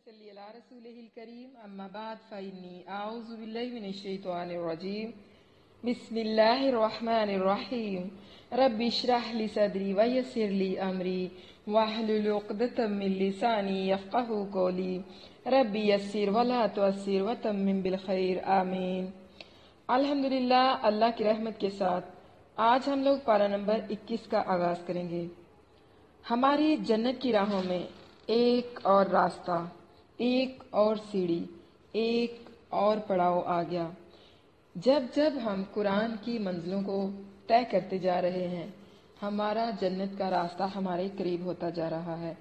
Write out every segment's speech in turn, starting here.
नसल्ली अला रसूलिहिल करीम अम्मा बाद फ़इन्नी आऊज़ु बिल्लाहि मिनश शैतानिर रजीम बिस्मिल्लाहिर रहमानिर रहीम रब्बि इश्रह ली सदरी व यस्सिर ली अमरी वहलुल उक़दतम मिन लिसानी यफ़क़हू क़ौली रब्बि यस्सिर वला तुअस्सिर व तम्मिम बिल खैर आमीन। अल्हम्दुलिल्लाह, अल्लाह की रहमत के साथ आज हम लोग पारा नंबर 21 का आगाज करेंगे। हमारी जन्नत की राहों में एक और रास्ता, एक और सीढ़ी, एक और पड़ाव आ गया। जब जब हम कुरान की मंजिलों को तय करते जा रहे हैं, हमारा जन्नत का रास्ता हमारे करीब होता जा रहा है।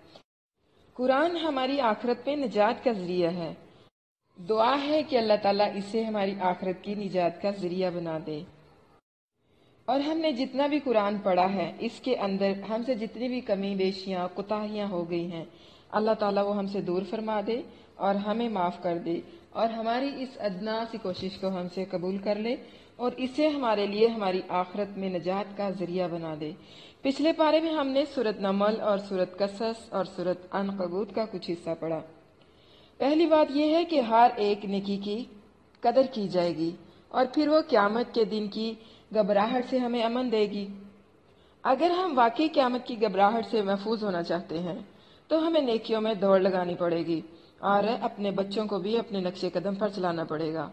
कुरान हमारी आखिरत में निजात का जरिया है। दुआ है कि अल्लाह ताला इसे हमारी आखिरत की निजात का जरिया बना दे। और हमने जितना भी कुरान पढ़ा है, इसके अंदर हमसे जितनी भी कमी बेशियां कुताहियां हो गई हैं, अल्लाह ताला वो हमसे दूर फरमा दे और हमें माफ कर दे और हमारी इस अदना सी कोशिश को हमसे कबूल कर ले और इसे हमारे लिए हमारी आखिरत में निजात का जरिया बना दे। पिछले पारे में हमने सूरत नमल और सूरत कसस और सूरत अनकबूत का कुछ हिस्सा पढ़ा। पहली बात यह है कि हर एक नेकी की कदर की जाएगी और फिर वो क़यामत के दिन की घबराहट से हमें अमन देगी। अगर हम वाकई क़यामत की घबराहट से महफूज होना चाहते हैं तो हमें नेकियों में दौड़ लगानी पड़ेगी और अपने बच्चों को भी अपने नक्शे कदम पर चलाना पड़ेगा।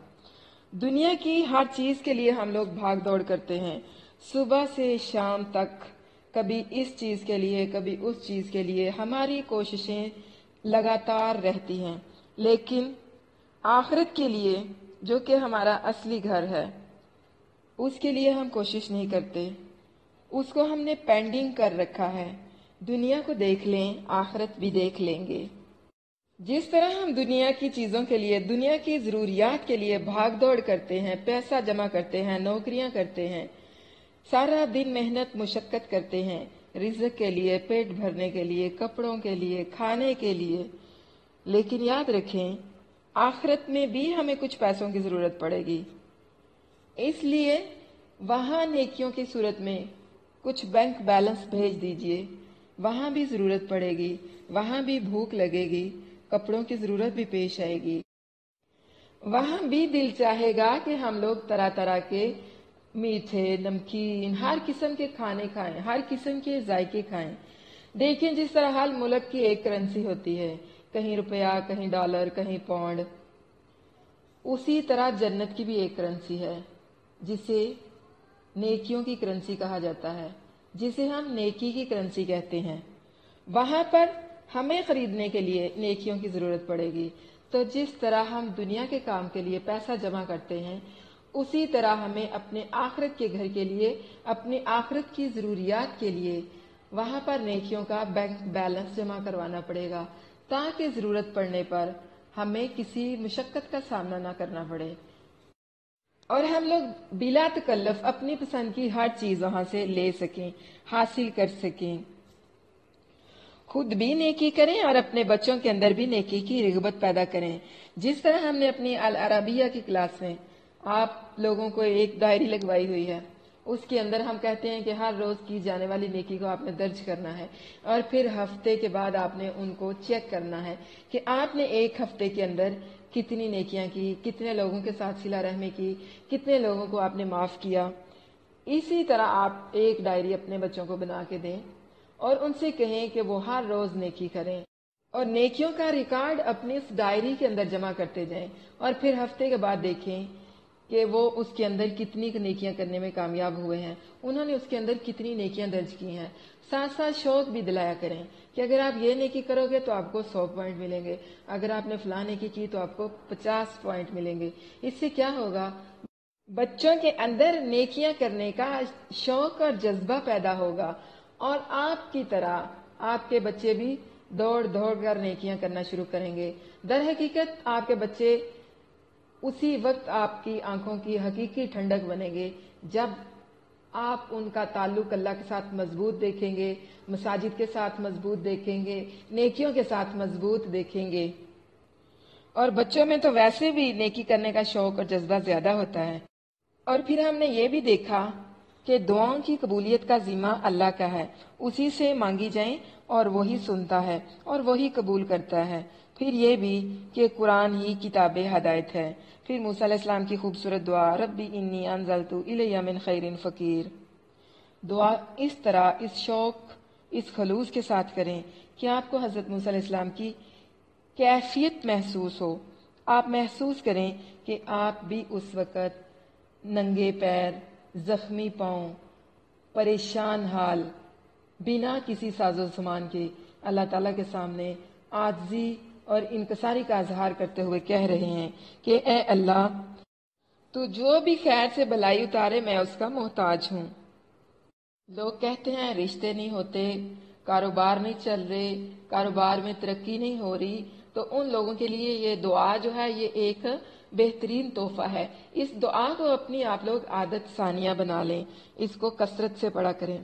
दुनिया की हर चीज के लिए हम लोग भाग दौड़ करते हैं, सुबह से शाम तक, कभी इस चीज के लिए कभी उस चीज के लिए हमारी कोशिशें लगातार रहती हैं। लेकिन आखिरत के लिए, जो कि हमारा असली घर है, उसके लिए हम कोशिश नहीं करते। उसको हमने पेंडिंग कर रखा है। दुनिया को देख लें, आखिरत भी देख लेंगे। जिस तरह हम दुनिया की चीजों के लिए, दुनिया की जरूरियात के लिए भाग दौड़ करते हैं, पैसा जमा करते हैं, नौकरियां करते हैं, सारा दिन मेहनत मुशक्कत करते हैं रिज़्क के लिए, पेट भरने के लिए, कपड़ों के लिए, खाने के लिए, लेकिन याद रखें आखिरत में भी हमें कुछ पैसों की जरूरत पड़ेगी। इसलिए वहां नेकियों की सूरत में कुछ बैंक बैलेंस भेज दीजिए। वहां भी जरूरत पड़ेगी, वहां भी भूख लगेगी, कपड़ों की जरूरत भी पेश आएगी। वहां भी दिल चाहेगा कि हम लोग तरह तरह के मीठे, नमकीन, हर किस्म के खाने खाएं, हर किस्म के जायके खाएं। देखें जिस तरह हर मुल्क की एक करेंसी होती है, कहीं रुपया, कहीं डॉलर, कहीं पाउंड, उसी तरह जन्नत की भी एक करेंसी है जिसे नेकियों की करेंसी कहा जाता है, जिसे हम नेकी की करेंसी कहते हैं। वहां पर हमें खरीदने के लिए नेकियों की जरूरत पड़ेगी। तो जिस तरह हम दुनिया के काम के लिए पैसा जमा करते हैं, उसी तरह हमें अपने आखिरत के घर के लिए, अपनी आखिरत की जरूरियात के लिए वहां पर नेकियों का बैंक बैलेंस जमा करवाना पड़ेगा, ताकि जरूरत पड़ने पर हमें किसी मुशक्कत का सामना ना करना पड़े और हम लोग बिला तकल्लुफ अपनी पसंद की हर चीज वहां से ले सकें, हासिल कर सकें। खुद भी नेकी करें और अपने बच्चों के अंदर भी नेकी की रिग़बत पैदा करें। जिस तरह हमने अपनी अल अरबिया की क्लास में आप लोगों को एक डायरी लगवाई हुई है, उसके अंदर हम कहते हैं कि हर रोज की जाने वाली नेकी को आपने दर्ज करना है और फिर हफ्ते के बाद आपने उनको चेक करना है कि आपने एक हफ्ते के अंदर कितनी नेकियां की, कितने लोगों के साथ सिला रहमी की, कितने लोगों को आपने माफ किया। इसी तरह आप एक डायरी अपने बच्चों को बना के दें और उनसे कहें कि वो हर रोज नेकी करें और नेकियों का रिकॉर्ड अपनी उस डायरी के अंदर जमा करते जाएं और फिर हफ्ते के बाद देखें कि वो उसके अंदर कितनी नेकियां करने में कामयाब हुए हैं, उन्होंने उसके अंदर कितनी नेकियां दर्ज की हैं। साथ साथ शौक भी दिलाया करें कि अगर आप ये नेकी करोगे तो आपको 100 पॉइंट मिलेंगे, अगर आपने फलां नेकी की तो आपको 50 पॉइंट मिलेंगे। इससे क्या होगा, बच्चों के अंदर नेकियां करने का शौक और जज्बा पैदा होगा और आपकी तरह आपके बच्चे भी दौड़ दौड़ कर नेकियां करना शुरू करेंगे। दर हकीकत आपके बच्चे उसी वक्त आपकी आंखों की हकीकी ठंडक बनेंगे जब आप उनका ताल्लुक अल्लाह के साथ मजबूत देखेंगे, मसाजिद के साथ मजबूत देखेंगे, नेकियों के साथ मजबूत देखेंगे। और बच्चों में तो वैसे भी नेकी करने का शौक और जज्बा ज्यादा होता है। और फिर हमने ये भी देखा کہ دعاؤں کی قبولیت کا ذمہ اللہ کا ہے، اسی سے مانگی جائیں اور وہی سنتا ہے اور وہی قبول کرتا ہے۔ پھر یہ بھی کہ قرآن ہی کتاب ہدایت ہے۔ پھر موسیٰ علیہ السلام کی خوبصورت دعا، ربی انی انزلت الی من خیر فقیر۔ دعا اس طرح، اس شوق، اس خلوص کے ساتھ کریں کہ آپ کو حضرت موسیٰ علیہ السلام کی کیفیت محسوس ہو۔ آپ محسوس کریں کہ آپ بھی اس وقت ننگے پیر، زخمی پاؤں، پریشان حال، بنا کسی ساز و سامان کے اللہ تعالیٰ کے سامنے عاجزی اور انکساری کا اظہار کرتے ہوئے کہہ رہے ہیں کہ اے اللہ، تو جو بھی خیر سے بلائی اتارے میں اس کا محتاج ہوں۔ لوگ کہتے ہیں رشتے نہیں ہوتے، کاروبار نہیں چل رہے، کاروبار میں ترقی نہیں ہو رہی، تو ان لوگوں کے لیے یہ دعا جو ہے یہ ایک بہترین تحفہ ہے۔ اس دعا کو اپنی آپ لوگ عادت ثانیہ بنا لیں، اس کو کثرت سے پڑھا کریں،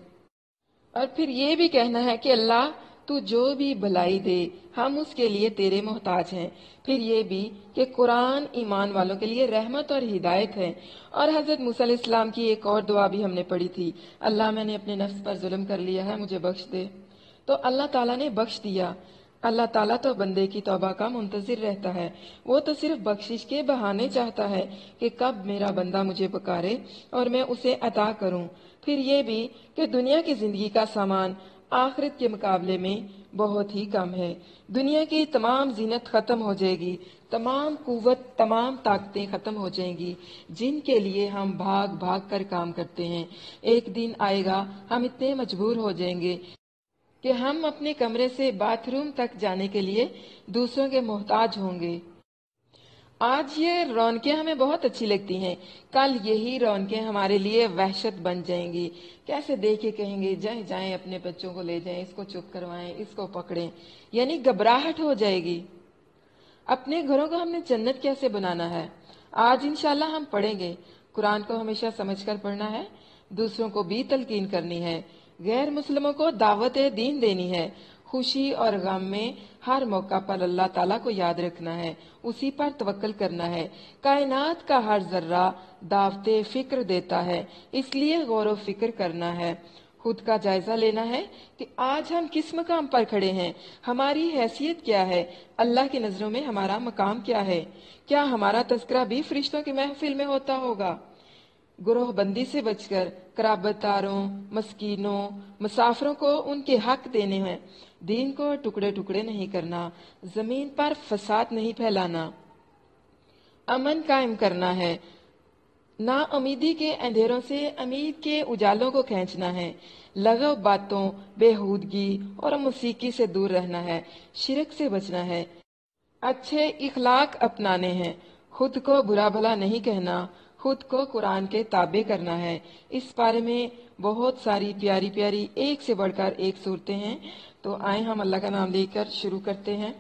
اور پھر یہ بھی کہنا ہے کہ اللہ تو جو بھی بھلائی دے ہم اس کے لیے تیرے محتاج ہیں۔ پھر یہ بھی کہ قرآن ایمان والوں کے لیے رحمت اور ہدایت ہے۔ اور حضرت موسیٰ علیہ السلام کی ایک اور دعا بھی ہم نے پڑھی تھی، اللہ میں نے اپنے نفس پر ظلم کر لیا ہے، مجھے بخش دے۔ تو اللہ تعالیٰ نے بخش دیا۔ اللہ تعالیٰ تو بندے کی توبہ کا منتظر رہتا ہے، وہ تو صرف بخشش کے بہانے چاہتا ہے کہ کب میرا بندہ مجھے پکارے اور میں اسے عطا کروں۔ پھر یہ بھی کہ دنیا کی زندگی کا سامان آخرت کے مقابلے میں بہت ہی کم ہے۔ دنیا کی تمام زینت ختم ہو جائے گی، تمام قوت، تمام طاقتیں ختم ہو جائیں گی جن کے لیے ہم بھاگ بھاگ کر کام کرتے ہیں۔ ایک دن آئے گا ہم اتنے مجبور ہو جائیں گے کہ ہم اپنے کمرے سے باتھ روم تک جانے کے لیے دوسروں کے محتاج ہوں گے۔ آج یہ رونقیں ہمیں بہت اچھی لگتی ہیں، کل یہی رونقیں ہمارے لیے وحشت بن جائیں گی۔ کیسے دیکھ کے کہیں گے جائیں جائیں اپنے بچوں کو لے جائیں، اس کو چپ کروائیں، اس کو پکڑیں، یعنی گھبراہٹ ہو جائے گی۔ اپنے گھروں کو ہم نے جنت کیسے بنانا ہے؟ آج انشاءاللہ ہم پڑھیں گے۔ قرآن کو ہمیشہ سمجھ کر پڑھنا ہے، دوسروں کو بھی تلقین کرنی ہے، غیر مسلموں کو دعوت دین دینی ہے، خوشی اور غم میں ہر موقع پر اللہ تعالیٰ کو یاد رکھنا ہے، اسی پر توکل کرنا ہے۔ کائنات کا ہر ذرہ دعوت فکر دیتا ہے، اس لیے غور و فکر کرنا ہے، خود کا جائزہ لینا ہے کہ آج ہم کس مقام پر کھڑے ہیں، ہماری حیثیت کیا ہے، اللہ کی نظروں میں ہمارا مقام کیا ہے۔ کیا ہمارا تذکرہ بھی فرشتوں کی محفل میں ہوتا ہوگا؟ گروہ بندی سے بچ کر قرابت داروں، مسکینوں، مسافروں کو ان کے حق دینے ہیں، دین کو ٹکڑے ٹکڑے نہیں کرنا، زمین پر فساد نہیں پھیلانا، امن قائم کرنا ہے، نا امیدی کے اندھیروں سے امید کے اجالوں کو کھینچنا ہے، لغو باتوں، بےہودگی اور موسیقی سے دور رہنا ہے، شرک سے بچنا ہے، اچھے اخلاق اپنانے ہیں، خود کو برا بھلا نہیں کہنا، خود کو قرآن کے تابع کرنا ہے۔ اس بارے میں بہت ساری پیاری پیاری ایک سے بڑھ کر ایک صورتیں ہیں، تو آئیں ہم اللہ کا نام لے کر شروع کرتے ہیں۔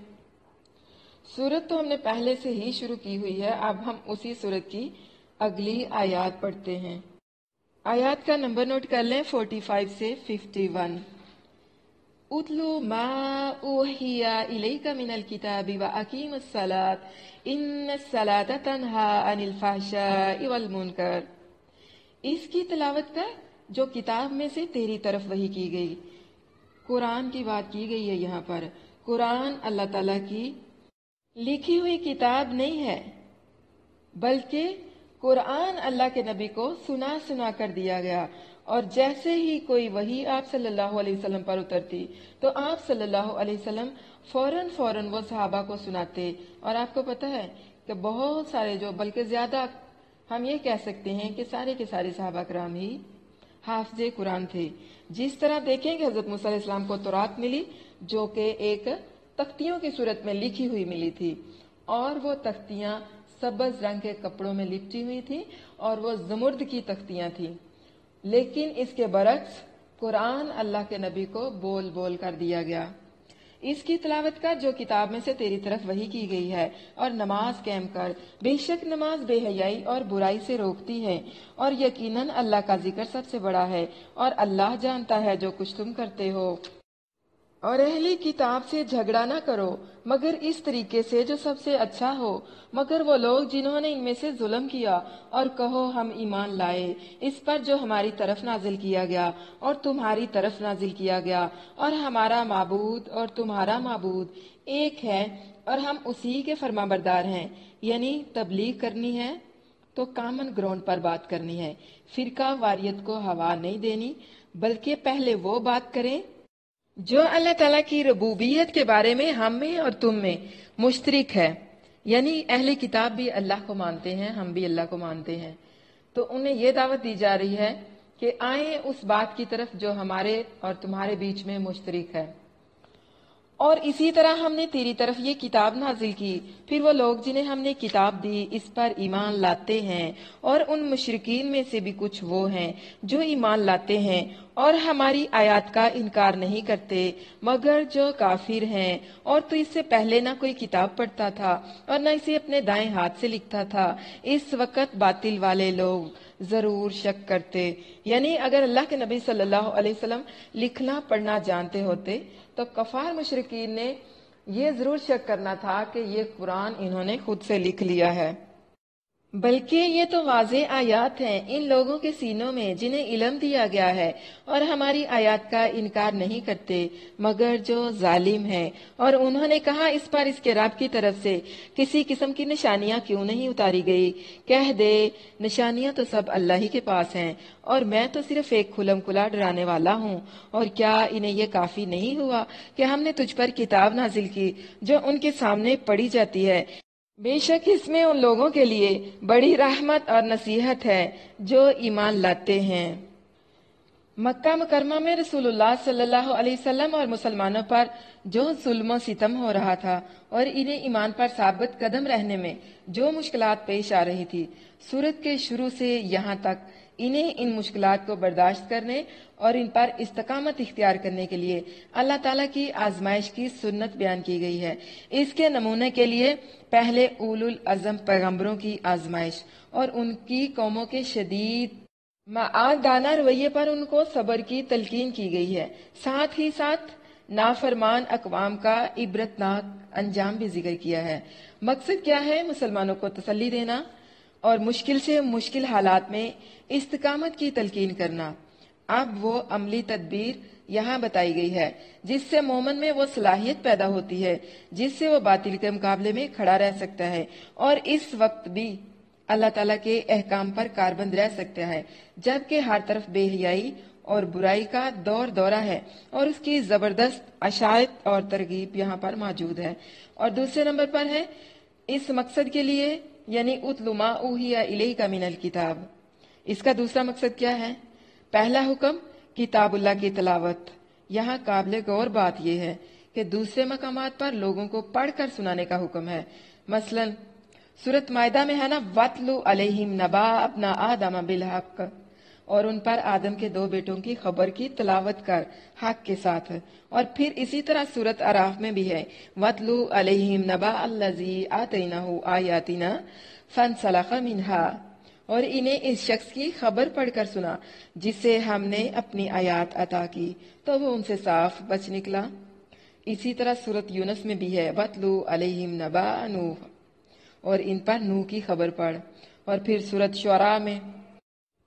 سورت تو ہم نے پہلے سے ہی شروع کی ہوئی ہے، اب ہم اسی سورت کی اگلی آیات پڑھتے ہیں۔ آیات کا نمبر نوٹ کر لیں، 45 سے 51۔ اتلو ما اوحی الیک من الکتاب واقیم الصلاۃ ان الصلاۃ تنہی عن الفحشاء والمنکر۔ اس کی تلاوت کر جو کتاب میں سے تیری طرف وحی کی گئی۔ قرآن کی بات کی گئی ہے یہاں پر۔ قرآن اللہ تعالیٰ کی لکھی ہوئی کتاب نہیں ہے، بلکہ قرآن اللہ کے نبی کو سنا سنا کر دیا گیا، اور جیسے ہی کوئی وحی آپ صلی اللہ علیہ وسلم پر اترتی تو آپ صلی اللہ علیہ وسلم فوراً وہ صحابہ کو سناتے۔ اور آپ کو پتہ ہے کہ بہت سارے، جو بلکہ زیادہ ہم یہ کہہ سکتے ہیں کہ سارے کے سارے صحابہ کرام ہی حافظ قرآن تھے۔ جس طرح دیکھیں کہ حضرت موسیٰ علیہ السلام کو تورات ملی، جو کہ ایک تختیوں کی صورت میں لکھی ہوئی ملی تھی، اور وہ تختیاں سبز رنگ کے کپڑوں میں لپٹی ہوئی تھی، اور وہ زمرد کی تختیاں تھیں۔ لیکن اس کے برعکس قرآن اللہ کے نبی کو بول بول کر دیا گیا۔ اس کی تلاوت کر جو کتاب میں سے تیری طرف وحی کی گئی ہے، اور نماز قائم کر، بے شک نماز بے حیائی اور برائی سے روکتی ہے، اور یقیناً اللہ کا ذکر سب سے بڑا ہے، اور اللہ جانتا ہے جو کچھ تم کرتے ہو۔ اور اہلی کتاب سے جھگڑا نہ کرو مگر اس طریقے سے جو سب سے اچھا ہو، مگر وہ لوگ جنہوں نے ان میں سے ظلم کیا، اور کہو ہم ایمان لائے اس پر جو ہماری طرف نازل کیا گیا اور تمہاری طرف نازل کیا گیا، اور ہمارا معبود اور تمہارا معبود ایک ہے اور ہم اسی کے فرما بردار ہیں۔ یعنی تبلیغ کرنی ہے تو کامن گراؤنڈ پر بات کرنی ہے، فرقہ واریت کو ہوا نہیں دینی، بلکہ پہلے وہ بات کریں جو اللہ تعالیٰ کی ربوبیت کے بارے میں ہم میں اور تم میں مشترک ہے۔ یعنی اہل کتاب بھی اللہ کو مانتے ہیں، ہم بھی اللہ کو مانتے ہیں، تو انہیں یہ دعوت دی جا رہی ہے کہ آئیں اس بات کی طرف جو ہمارے اور تمہارے بیچ میں مشترک ہے۔ اور اسی طرح ہم نے تیری طرف یہ کتاب نازل کی، پھر وہ لوگ جنہیں ہم نے کتاب دی اس پر ایمان لاتے ہیں، اور ان مشرکین میں سے بھی کچھ وہ ہیں جو ایمان لاتے ہیں اور ہماری آیات کا انکار نہیں کرتے مگر جو کافر ہیں۔ اور تو اس سے پہلے نہ کوئی کتاب پڑھتا تھا اور نہ اسے اپنے دائیں ہاتھ سے لکھتا تھا، اس وقت باطل والے لوگ ضرور شک کرتے۔ یعنی اگر اللہ کے نبی صلی اللہ علیہ وسلم لکھنا پڑھنا جانتے ہوتے تو کفار مشرکین نے یہ ضرور شک کرنا تھا کہ یہ قرآن انہوں نے خود سے لکھ لیا ہے، بلکہ یہ تو واضح آیات ہیں ان لوگوں کے سینوں میں جنہیں علم دیا گیا ہے اور ہماری آیات کا انکار نہیں کرتے مگر جو ظالم ہیں۔ اور انہوں نے کہا اس پر اس کے رب کی طرف سے کسی قسم کی نشانیاں کیوں نہیں اتاری گئی؟ کہہ دے نشانیاں تو سب اللہ ہی کے پاس ہیں اور میں تو صرف ایک کھلم کھلا ڈرانے والا ہوں۔ اور کیا انہیں یہ کافی نہیں ہوا کہ ہم نے تجھ پر کتاب نازل کی جو ان کے سامنے پڑھی جاتی ہے؟ بے شک اس میں ان لوگوں کے لیے بڑی رحمت اور نصیحت ہے جو ایمان لاتے ہیں۔ مکہ مکرمہ میں رسول اللہ صلی اللہ علیہ وسلم اور مسلمانوں پر جو ظلم و ستم ہو رہا تھا اور انہیں ایمان پر ثابت قدم رہنے میں جو مشکلات پیش آ رہی تھی، سورت کے شروع سے یہاں تک انہیں ان مشکلات کو برداشت کرنے اور ان پر استقامت اختیار کرنے کے لیے اللہ تعالیٰ کی آزمائش کی سنت بیان کی گئی ہے۔ اس کے نمونے کے لیے پہلے اولو العزم پیغمبروں کی آزمائش اور ان کی قوموں کے شدید معادانہ رویے پر ان کو صبر کی تلقین کی گئی ہے، ساتھ ہی ساتھ نافرمان اقوام کا عبرتناک انجام بھی ذکر کیا ہے۔ مقصد کیا ہے؟ مسلمانوں کو تسلی دینا اور مشکل سے مشکل حالات میں استقامت کی تلقین کرنا۔ اب وہ عملی تدبیر یہاں بتائی گئی ہے جس سے مومن میں وہ صلاحیت پیدا ہوتی ہے جس سے وہ باطل کے مقابلے میں کھڑا رہ سکتا ہے اور اس وقت بھی اللہ تعالیٰ کے احکام پر کاربند رہ سکتا ہے، جبکہ ہر طرف بے حیائی اور برائی کا دور دورہ ہے اور اس کی زبردست اشاعت اور ترغیب یہاں پر موجود ہے۔ اور دوسرے نمبر پر ہے اس مقصد کے لیے یعنی اتل ما اوحی الیک من الکتاب۔ اس کا دوسرا مقصد کیا ہے؟ پہلا حکم کتاب اللہ کی تلاوت۔ یہاں قابل غور بات یہ ہے کہ دوسرے مقامات پر لوگوں کو پڑھ کر سنانے کا حکم ہے۔ مثلا سورۃ مائدہ میں ہے نا وَاتْلُ عَلَيْهِمْ نَبَأَ ابْنَ آدَمَ بِالْحَقِّ، اور ان پر آدم کے 2 بیٹوں کی خبر کی تلاوت کر حق کے ساتھ۔ اور پھر اسی طرح سورۃ اعراف میں بھی ہے وَاتْلُ عَلَيْهِمْ نَبَأَ الَّذِي آتَيْنَاهُ آيَاتِنَا فَانْسَلَخَ مِنْهَا، اور انہیں اس شخص کی خبر پڑھ کر سنا جسے ہم نے اپنی آیات عطا کی تو وہ ان سے صاف بچ نکلا۔ اسی طرح سورۃ یونس میں بھی ہے وَاتْلُ عَلَيْهِمْ نَبَأَ نُوحٍ، اور ان پر نوح کی خبر پڑھ۔ اور پھر سورۃ شعراء میں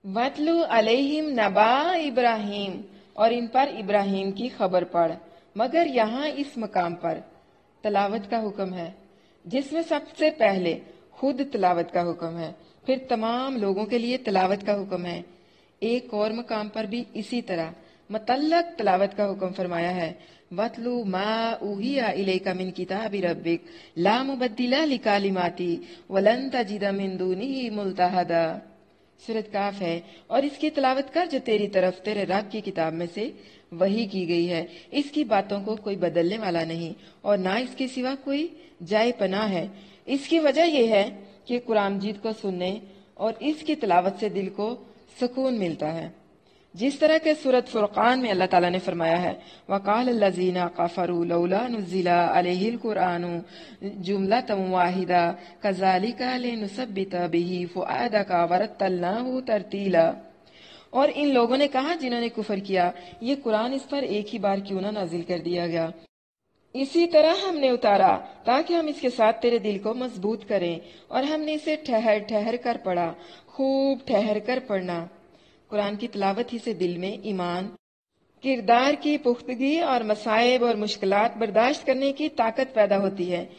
وَاتْلُ عَلَيْهِمْ نَبَأَ ابراہیم، اور ان پر ابراہیم کی خبر پڑھ۔ مگر یہاں اس مقام پر تلاوت کا حکم ہے جس میں سب سے پہلے خود تلاوت کا حکم ہے، پھر تمام لوگوں کے لیے تلاوت کا حکم ہے۔ ایک اور مقام پر بھی اسی طرح متعلق تلاوت کا حکم فرمایا ہے وَاتْلُ مَا أُوحِيَ إِلَيْكَ مِنْ كِتَابِ رَبِّكَ لَا مُبَدِّلَ لِكَلِمَاتِهِ وَلَن تَجِدَ مِن دُونِهِ مُلْتَحَدًا۔ سورۃ کاف ہے، اور اس کی تلاوت کر جو تیری طرف تیرے رب کی کتاب میں سے وحی کی گئی ہے، اس کی باتوں کو کوئی بدلنے والا نہیں اور نہ اس کے سوا کوئی جائے پناہ ہے۔ اس کی وجہ یہ ہے کہ قرآن مجید کو سننے اور اس کی تلاوت سے دل کو سکون ملتا ہے، جس طرح کہ سورۃ فرقان میں اللہ تعالیٰ نے فرمایا ہے وَقَالَ الَّذِينَ كَفَرُوا لَوْلَا نُزِّلَ عَلَيْهِ الْقُرْآنُ جُمْلَةً وَاحِدَةً كَذَلِكَ لِنُثَبِّتَ بِهِ فُؤَادَكَ وَرَتَّلْنَاهُ تَرْتِيلًا۔ और इन लोगों ने कहा जिन्होंने कुफर किया, ये कुरान इस पर एक ही बार क्यों ना नाजिल कर दिया गया। इसी तरह हमने उतारा ताकि हम इसके साथ तेरे दिल को मजबूत करें, और हमने इसे ठहर ठहर कर पढ़ा, खूब ठहर कर पढ़ना। कुरान की तिलावत ही से दिल में ईमान, किरदार की पुख्तगी और मसाइब और मुश्किलात बर्दाश्त करने की ताकत पैदा होती है।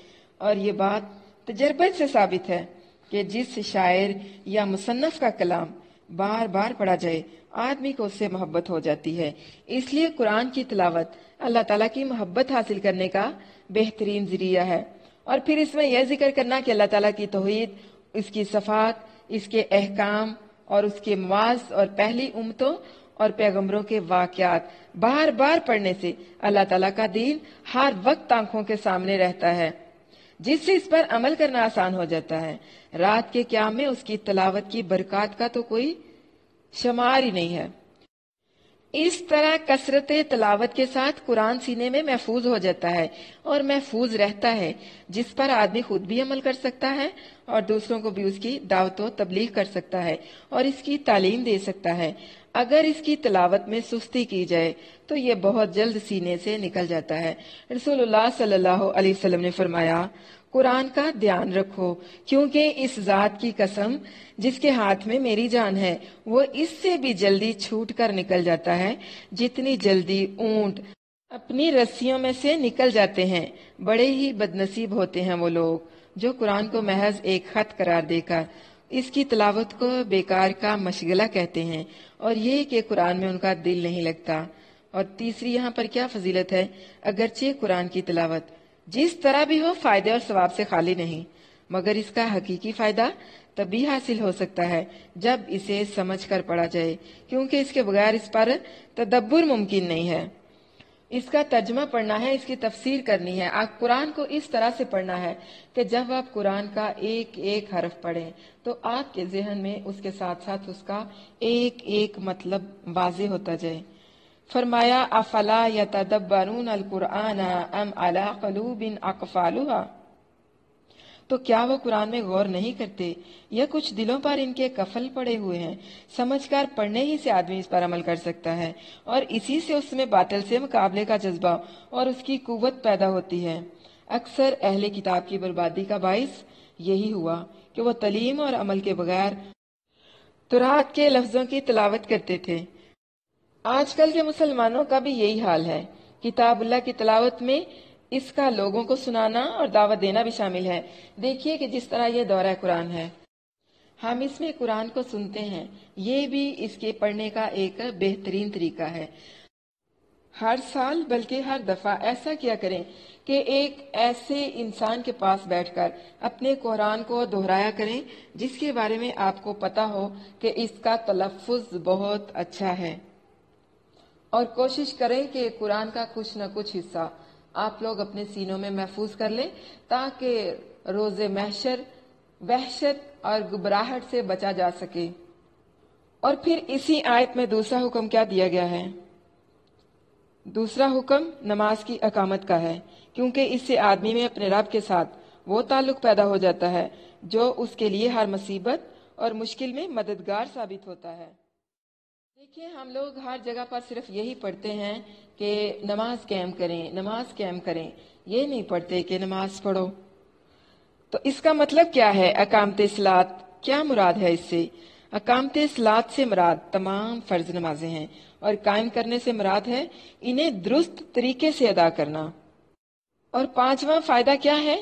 और ये बात तजर्बे से साबित है कि जिस शायर या मुसन्नफ का कलाम बार बार पढ़ा जाए, आदमी को उससे मोहब्बत हो जाती है। इसलिए कुरान की तिलावत अल्लाह ताला की मोहब्बत हासिल करने का बेहतरीन जरिया है। और फिर इसमें यह जिक्र करना कि अल्लाह ताला की तौहीद, इसकी सफात, इसके अहकाम और उसके मवाज़ और पहली उम्मतों और पैगंबरों के वाकयात बार बार पढ़ने से अल्लाह ताला का दीन हर वक्त आंखों के सामने रहता है, जिससे इस पर अमल करना आसान हो जाता है। रात के क़याम में उसकी तिलावत की बरकत का तो कोई शुमार ही नहीं है। इस तरह कसरत तिलावत के साथ कुरान सीने में महफूज हो जाता है और महफूज रहता है, जिस पर आदमी खुद भी अमल कर सकता है और दूसरों को भी उसकी दावत व तबलीग कर सकता है और इसकी तालीम दे सकता है। अगर इसकी तिलावत में सुस्ती की जाए तो ये बहुत जल्द सीने से निकल जाता है। रसूलुल्लाह सल्लल्लाहु अलैहि वसल्लम ने फरमाया, कुरान का ध्यान रखो, क्योंकि इस जात की कसम जिसके हाथ में मेरी जान है, वो इससे भी जल्दी छूट कर निकल जाता है जितनी जल्दी ऊंट अपनी रस्सियों में से निकल जाते हैं। बड़े ही बदनसीब होते हैं वो लोग जो कुरान को महज एक खत करार देकर इसकी तिलावत को बेकार का मशगला कहते हैं, और ये कि कुरान में उनका दिल नहीं लगता। और तीसरी यहाँ पर क्या फजीलत है, अगरचे कुरान की तिलावत जिस तरह भी हो फायदे और सवाब से खाली नहीं, मगर इसका हकीकी फायदा तभी हासिल हो सकता है जब इसे समझ कर पढ़ा जाए, क्योंकि इसके बगैर इस पर तदब्बुर मुमकिन नहीं है। इसका तर्जमा पढ़ना है, इसकी तफसीर करनी है। आप कुरान को इस तरह से पढ़ना है कि जब आप कुरान का एक एक हरफ पढ़ें तो आपके जहन में उसके साथ साथ उसका एक एक मतलब वाज़ेह होता जाए। फरमाया, अफला यतदब्बरून अल कुरान अम अला क़ुलूबिन अक़फ़ालुहा, तो क्या वो कुरान में गौर नहीं करते या कुछ दिलों पर इनके कफल पड़े हुए हैं। समझकर पढ़ने ही से आदमी इस पर अमल कर सकता है और इसी से उसमें बातिल से मुकाबले का जज्बा और उसकी कुव्वत पैदा होती है। अक्सर अहले किताब की बर्बादी का बाइस यही हुआ कि वो तलीम और अमल के बगैर तुरात के लफ्जों की तिलावत करते थे। आजकल के मुसलमानों का भी यही हाल है। किताबुल्लाह की तिलावत में इसका लोगों को सुनाना और दावत देना भी शामिल है। देखिए कि जिस तरह यह दौरा कुरान है, हम इसमें कुरान को सुनते हैं, ये भी इसके पढ़ने का एक बेहतरीन तरीका है। हर साल बल्कि हर दफा ऐसा किया करें कि एक ऐसे इंसान के पास बैठकर अपने कुरान को दोहराया करें जिसके बारे में आपको पता हो कि इसका तलफ्फुज बहुत अच्छा है, और कोशिश करें कि कुरान का कुछ न कुछ हिस्सा आप लोग अपने सीनों में महफूज कर लें ताकि रोजे महशर वहशत और गुबराहट से बचा जा सके। और फिर इसी आयत में दूसरा हुक्म क्या दिया गया है? दूसरा हुक्म नमाज की अकामत का है, क्योंकि इससे आदमी में अपने रब के साथ वो ताल्लुक पैदा हो जाता है जो उसके लिए हर मुसीबत और मुश्किल में मददगार साबित होता है। देखिए, हम लोग हर जगह पर सिर्फ यही पढ़ते हैं कि नमाज कायम करें, नमाज कायम करें, ये नहीं पढ़ते कि नमाज पढ़ो। तो इसका मतलब क्या है? अकामत सलात क्या मुराद है इससे? अकामत सलात से मुराद तमाम फर्ज नमाजें हैं और कायम करने से मुराद है इन्हें दुरुस्त तरीके से अदा करना। और पांचवा फायदा क्या है?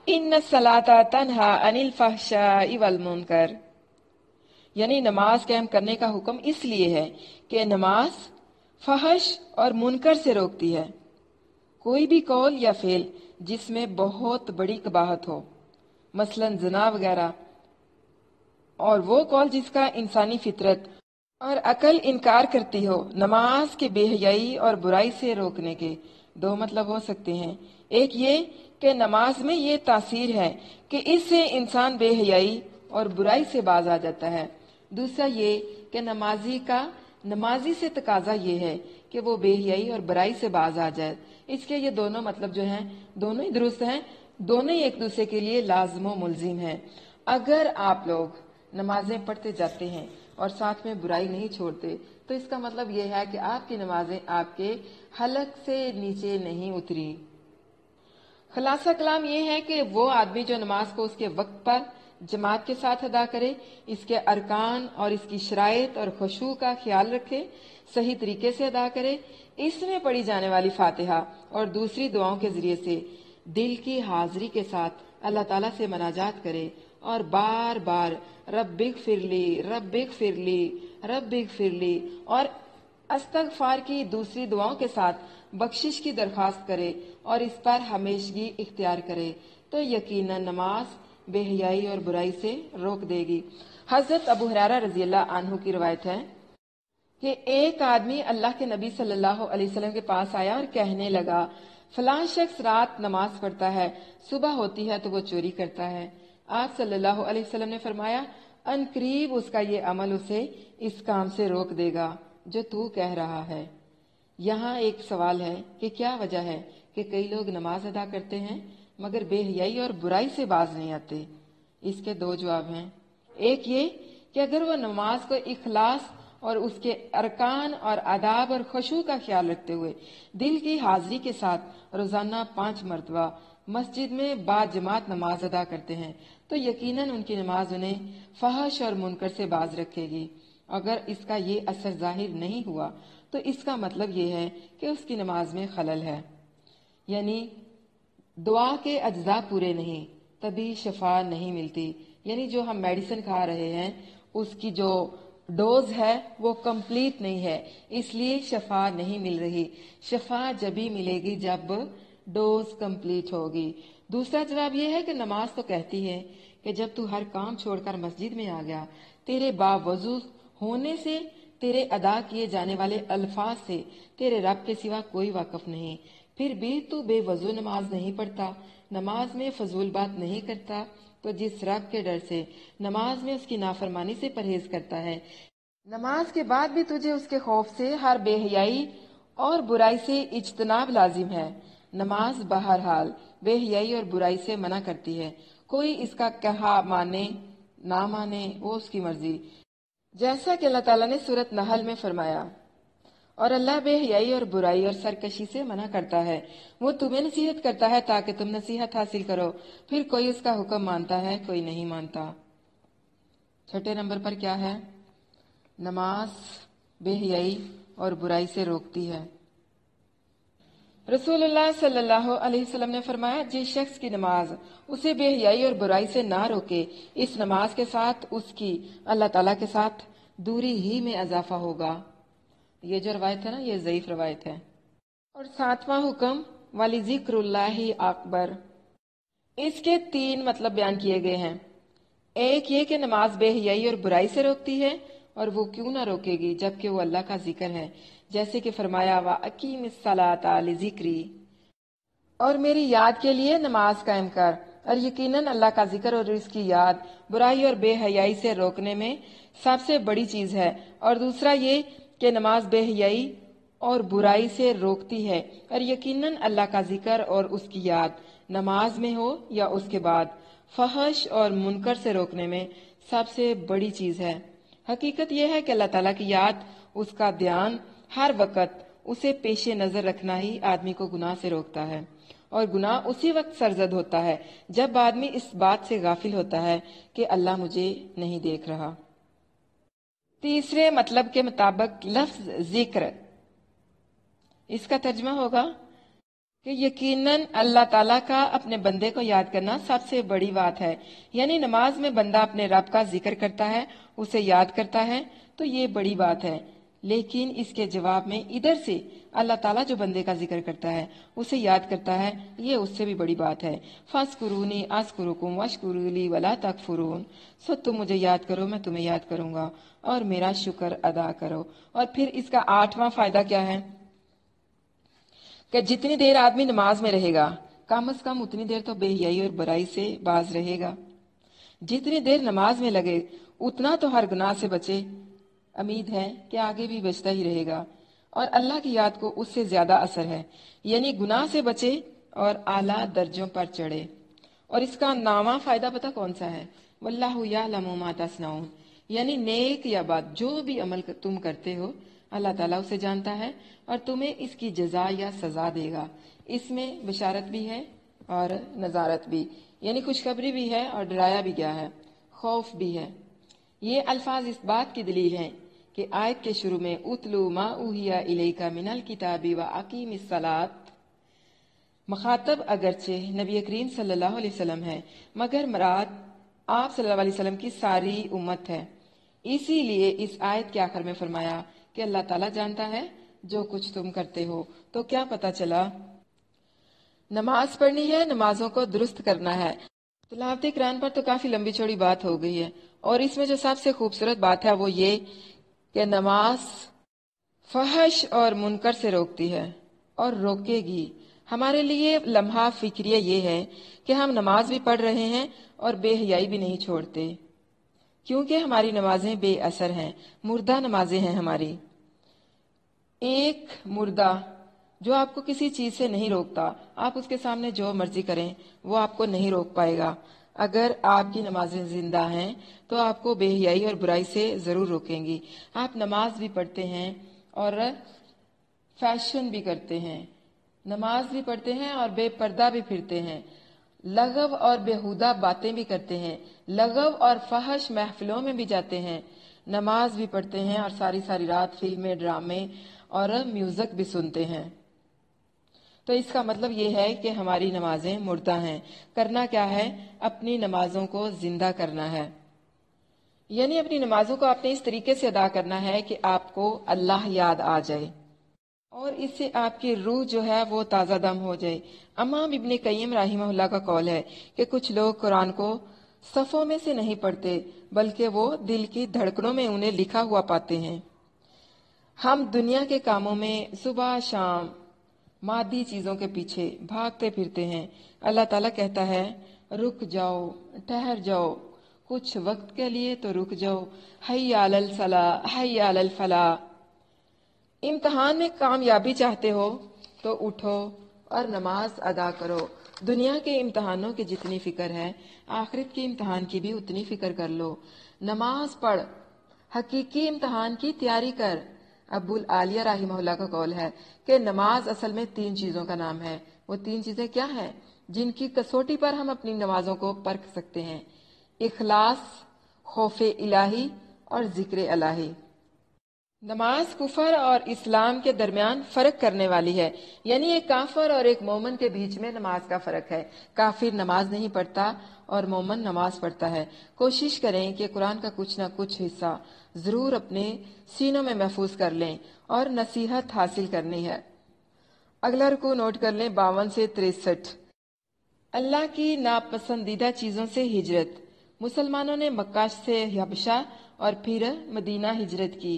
इन्न सलाता तन्हा अनिल फहशाई वल मुनकर, यानी नमाज कायम करने का हुक्म इसलिए है कि नमाज फहश और मुनकर से रोकती है। कोई भी कौल या फेल जिसमें बहुत बड़ी कबाहत हो, मसलन ज़िना वगैरह, और वो कौल जिसका इंसानी फितरत और अकल इनकार करती हो, नमाज के बेहयाई और बुराई से रोकने के दो मतलब हो सकते हैं। एक ये कि नमाज में ये तासीर है कि इससे इंसान बेहयाई और बुराई से बाज आ जाता है। दूसरा ये कि नमाजी से तकाजा ये है कि वो बेहयाई और बुराई से बाज आ जाए। इसके ये दोनों मतलब जो हैं दोनों ही दुरुस्त हैं, दोनों ही एक दूसरे के लिए लाज़िम व मुल्जिम हैं। अगर आप लोग नमाजें पढ़ते जाते हैं اور ساتھ میں برائی نہیں چھوڑتے تو اس کا مطلب یہ ہے کہ آپ کی نمازیں آپ کے حلق سے نیچے نہیں اتری۔ خلاصہ کلام یہ ہے کہ وہ آدمی جو نماز کو اس کے وقت پر جماعت کے ساتھ ادا کرے، اس کے ارکان اور اس کی شرائط اور خشوع کا خیال رکھے، صحیح طریقے سے ادا کرے، اس میں پڑھی جانے والی فاتحہ اور دوسری دعاؤں کے ذریعے سے دل کی حاضری کے ساتھ اللہ تعالیٰ سے مناجات کرے اور بار بار رب اغفر لی، رب اغفر لی، رب اغفر لی اور استغفار کی دوسری دعاؤں کے ساتھ بخشش کی درخواست کرے اور اس پر ہمیشگی اختیار کرے تو یقیناً نماز بے حیائی اور برائی سے روک دے گی۔ حضرت ابو ہریرہ رضی اللہ عنہ کی روایت ہے کہ ایک آدمی اللہ کے نبی صلی اللہ علیہ وسلم کے پاس آیا اور کہنے لگا، فلاں شخص رات نماز پڑھتا ہے، صبح ہوتی ہے تو وہ چوری کرتا ہے۔ آپ صلی اللہ علیہ وسلم نے فرمایا، ان قریب اس کا یہ عمل اسے اس کام سے روک دے گا جو تو کہہ رہا ہے۔ یہاں ایک سوال ہے کہ کیا وجہ ہے کہ کئی لوگ نماز ادا کرتے ہیں مگر بے حیائی اور برائی سے باز نہیں آتے؟ اس کے دو جواب ہیں۔ ایک یہ کہ اگر وہ نماز کو اخلاص اور اس کے ارکان اور آداب اور خشوع کا خیال رکھتے ہوئے دل کی حاضری کے ساتھ روزانہ 5 مرتبہ مسجد میں با جماعت نماز ادا کرتے ہیں تو یقیناً ان کی نماز انہیں فحش اور منکر سے باز رکھے گی۔ اگر اس کا یہ اثر ظاہر نہیں ہوا تو اس کا مطلب یہ ہے کہ اس کی نماز میں خلل ہے، یعنی دعا کے اجزاء پورے نہیں، تبھی شفا نہیں ملتی۔ یعنی جو ہم میڈیسن کھا رہے ہیں اس کی جو ڈوز ہے وہ کمپلیٹ نہیں ہے، اس لیے شفا نہیں مل رہی۔ شفا جبھی ملے گی جب ڈوز کمپلیٹ ہوگی۔ دوسرا جواب یہ ہے کہ نماز تو کہتی ہے کہ جب تو ہر کام چھوڑ کر مسجد میں آ گیا، تیرے باوضو ہونے سے، تیرے ادا کیے جانے والے الفاظ سے تیرے رب کے سوا کوئی واقف نہیں، پھر بھی تو بے وضو نماز نہیں پڑھتا، نماز میں فضول بات نہیں کرتا، تو جس رب کے ڈر سے نماز میں اس کی نافرمانی سے پرہیز کرتا ہے، نماز کے بعد بھی تجھے اس کے خوف سے ہر بے حیائی اور برائی سے اجتناب لازم ہے۔ نماز بہرحال بے حیائی اور برائی سے منع کرتی ہے، کوئی اس کا کہا مانے نہ مانے وہ اس کی مرضی، جیسا کہ اللہ تعالیٰ نے سورۃ نحل میں فرمایا، اور اللہ بے حیائی اور برائی اور سرکشی سے منع کرتا ہے، وہ تمہیں نصیحت کرتا ہے تاکہ تم نصیحت حاصل کرو، پھر کوئی اس کا حکم مانتا ہے کوئی نہیں مانتا۔ چھٹے نمبر پر کیا ہے؟ نماز بے حیائی اور برائی سے روکتی ہے۔ رسول اللہ صلی اللہ علیہ وسلم نے فرمایا، جس شخص کی نماز اسے بے حیائی اور برائی سے نہ روکے، اس نماز کے ساتھ اس کی اللہ تعالیٰ کے ساتھ دوری ہی میں اضافہ ہوگا۔ یہ جو روایت ہے نا، یہ ضعیف روایت ہے۔ اور 7واں حکم والی ذکر اللہ اکبر، اس کے 3 مطلب بیان کیے گئے ہیں۔ ایک یہ کہ نماز بے حیائی اور برائی سے روکتی ہے، اور وہ کیوں نہ روکے گی جبکہ وہ اللہ کا ذکر ہے، جیسے کہ فرمایا وَأَقِیمِ الصَّلَاةَ لِذِکْرِی، اور میری یاد کے لیے نماز قائم کر۔ اور یقیناً اللہ کا ذکر اور اس کی یاد برائی اور بے حیائی سے روکنے میں سب سے بڑی چیز ہے۔ اور دوسرا یہ کہ نماز بے حیائی اور برائی سے روکتی ہے، اور یقیناً اللہ کا ذکر اور اس کی یاد نماز میں ہو یا اس کے بعد فحش اور منکر سے روکنے میں سب سے بڑی چیز ہے۔ حقیقت یہ ہے کہ اللہ تعالیٰ کی یاد، اس کا دھیان ہر وقت اسے پیش نظر رکھنا ہی آدمی کو گناہ سے روکتا ہے، اور گناہ اسی وقت سرزد ہوتا ہے جب آدمی اس بات سے غافل ہوتا ہے کہ اللہ مجھے نہیں دیکھ رہا۔ تیسرے مطلب کے مطابق لفظ ذکر، اس کا ترجمہ ہوگا کہ یقیناً اللہ تعالیٰ کا اپنے بندے کو یاد کرنا سب سے بڑی بات ہے۔ یعنی نماز میں بندہ اپنے رب کا ذکر کرتا ہے، اسے یاد کرتا ہے، تو یہ بڑی بات ہے۔ لیکن اس کے جواب میں ادھر سے اللہ تعالیٰ جو بندے کا ذکر کرتا ہے، اسے یاد کرتا ہے، یہ اس سے بھی بڑی بات ہے۔ فَاذْكُرُونِی أَذْكُرْكُمْ وَاشْكُرُوا لِی وَلَا تَکْفُرُونَ، سو تم مجھے یاد کرو میں تمہیں یاد کروں گا، اور میرا شکر ادا کرو۔ اور پھر اس کا 8واں فائدہ کیا ہے کہ جتنی دیر آدمی نماز میں رہے گا، کم از کم اتنی دیر تو بے حیائی اور برائی سے باز رہے گا۔ جتنی دیر نماز میں لگے اتنا تو ہر گناہ سے بچے، امید ہے کہ آگے بھی بچتا ہی رہے گا، اور اللہ کی یاد کو اس سے زیادہ اثر ہے، یعنی گناہ سے بچے اور اعلیٰ درجوں پر چڑھے۔ اور اس کا 9واں فائدہ پتہ کون سا ہے؟ وَاللَّهُ يَعْلَمُ مَا تَصْنَعُونَ، یعنی نیک یا بد جو بھی عمل تم کرتے ہو اللہ تعالیٰ اسے جانتا ہے اور تمہیں اس کی جزا یا سزا دے گا۔ اس میں بشارت بھی ہے اور نذارت بھی، یعنی خوشخبری بھی ہے اور ڈرایا بھی گیا ہے، خوف بھی ہے۔ یہ الفاظ اس بات کی دلیل ہیں کہ آیت کے شروع میں اتلو ما اوحی الیک من الکتاب واقیم الصلاۃ، مخاطب اگرچہ نبی کریم صلی اللہ علیہ وسلم ہے مگر مراد آپ صلی اللہ علیہ وسلم کی ساری امت ہے۔ اسی لیے اس آیت کے آخر میں فرمایا کہ اللہ تعالیٰ جانتا ہے جو کچھ تم کرتے ہو۔ تو کیا پتا چلا؟ نماز پڑھنی ہے، نمازوں کو درست کرنا ہے۔ تلاوت قرآن پر تو کافی لمبی چوڑی بات ہو گئی ہے، اور اس میں جو سب سے خوبصورت بات ہے وہ یہ کہ نماز فحش اور منکر سے روکتی ہے اور روکے گی۔ ہمارے لیے لمحہ فکریہ یہ ہے کہ ہم نماز بھی پڑھ رہے ہیں اور بے حیائی بھی نہیں چھوڑتے، کیونکہ ہماری نمازیں بے اثر ہیں، مردہ نمازیں ہیں ہماری۔ ایک مردہ جو آپ کو کسی چیز سے نہیں روکتا، آپ اس کے سامنے جو مرضی کریں وہ آپ کو نہیں روک پائے گا۔ اگر آپ کی نمازیں زندہ ہیں تو آپ کو بے حیائی اور برائی سے ضرور روکیں گی۔ آپ نماز بھی پڑھتے ہیں اور فیشن بھی کرتے ہیں، نماز بھی پڑھتے ہیں اور بے پردہ بھی پھرتے ہیں، لغو اور بیہودہ باتیں بھی کرتے ہیں، لغو اور فحش محفلوں میں بھی جاتے ہیں، نماز بھی پڑھتے ہیں اور ساری ساری رات فلمیں، ڈرامے اور میوزک بھی سنتے ہیں۔ تو اس کا مطلب یہ ہے کہ ہماری نمازیں مردہ ہیں۔ کرنا کیا ہے؟ اپنی نمازوں کو زندہ کرنا ہے، یعنی اپنی نمازوں کو آپ نے اس طریقے سے ادا کرنا ہے کہ آپ کو اللہ یاد آ جائے اور اس سے آپ کی روح جو ہے وہ تازہ دم ہو جائے۔ امام ابن قیم رحمہ اللہ کا قول ہے کہ کچھ لوگ قرآن کو صفوں میں سے نہیں پڑھتے بلکہ وہ دل کی دھڑکنوں میں انہیں لکھا ہوا پاتے ہیں۔ ہم دنیا کے کاموں میں صبح شام مادی چیزوں کے پیچھے بھاگتے پھرتے ہیں۔ اللہ تعالیٰ کہتا ہے رک جاؤ، ٹھہر جاؤ، کچھ وقت کے لیے تو رک جاؤ، حی علی الصلاۃ، حی علی الفلاح۔ امتحان میں کامیابی چاہتے ہو تو اٹھو اور نماز ادا کرو۔ دنیا کے امتحانوں کی جتنی فکر ہے آخرت کے امتحان کی بھی اتنی فکر کر لو۔ نماز پڑھ، حقیقی امتحان کی تیاری کر۔ ابو العالیہ رحمہ اللہ کا قول ہے کہ نماز اصل میں 3 چیزوں کا نام ہے۔ وہ 3 چیزیں کیا ہیں جن کی کسوٹی پر ہم اپنی نمازوں کو پرکھ سکتے ہیں؟ اخلاص، خوف الہی اور ذکر الہی۔ نماز کفر اور اسلام کے درمیان فرق کرنے والی ہے، یعنی ایک کافر اور ایک مومن کے بیچ میں نماز کا فرق ہے۔ کافر نماز نہیں پڑھتا اور مومن نماز پڑھتا ہے۔ کوشش کریں کہ قرآن کا کچھ نہ کچھ حصہ ضرور اپنے سینوں میں محفوظ کر لیں اور نصیحت حاصل کرنی ہے۔ اگلا رکوع نوٹ کر لیں، 52 سے 63۔ اللہ کی ناپسندیدہ چیزوں سے ہجرت۔ مسلمانوں نے مکہ سے حبشہ اور پھر مدینہ ہجرت کی۔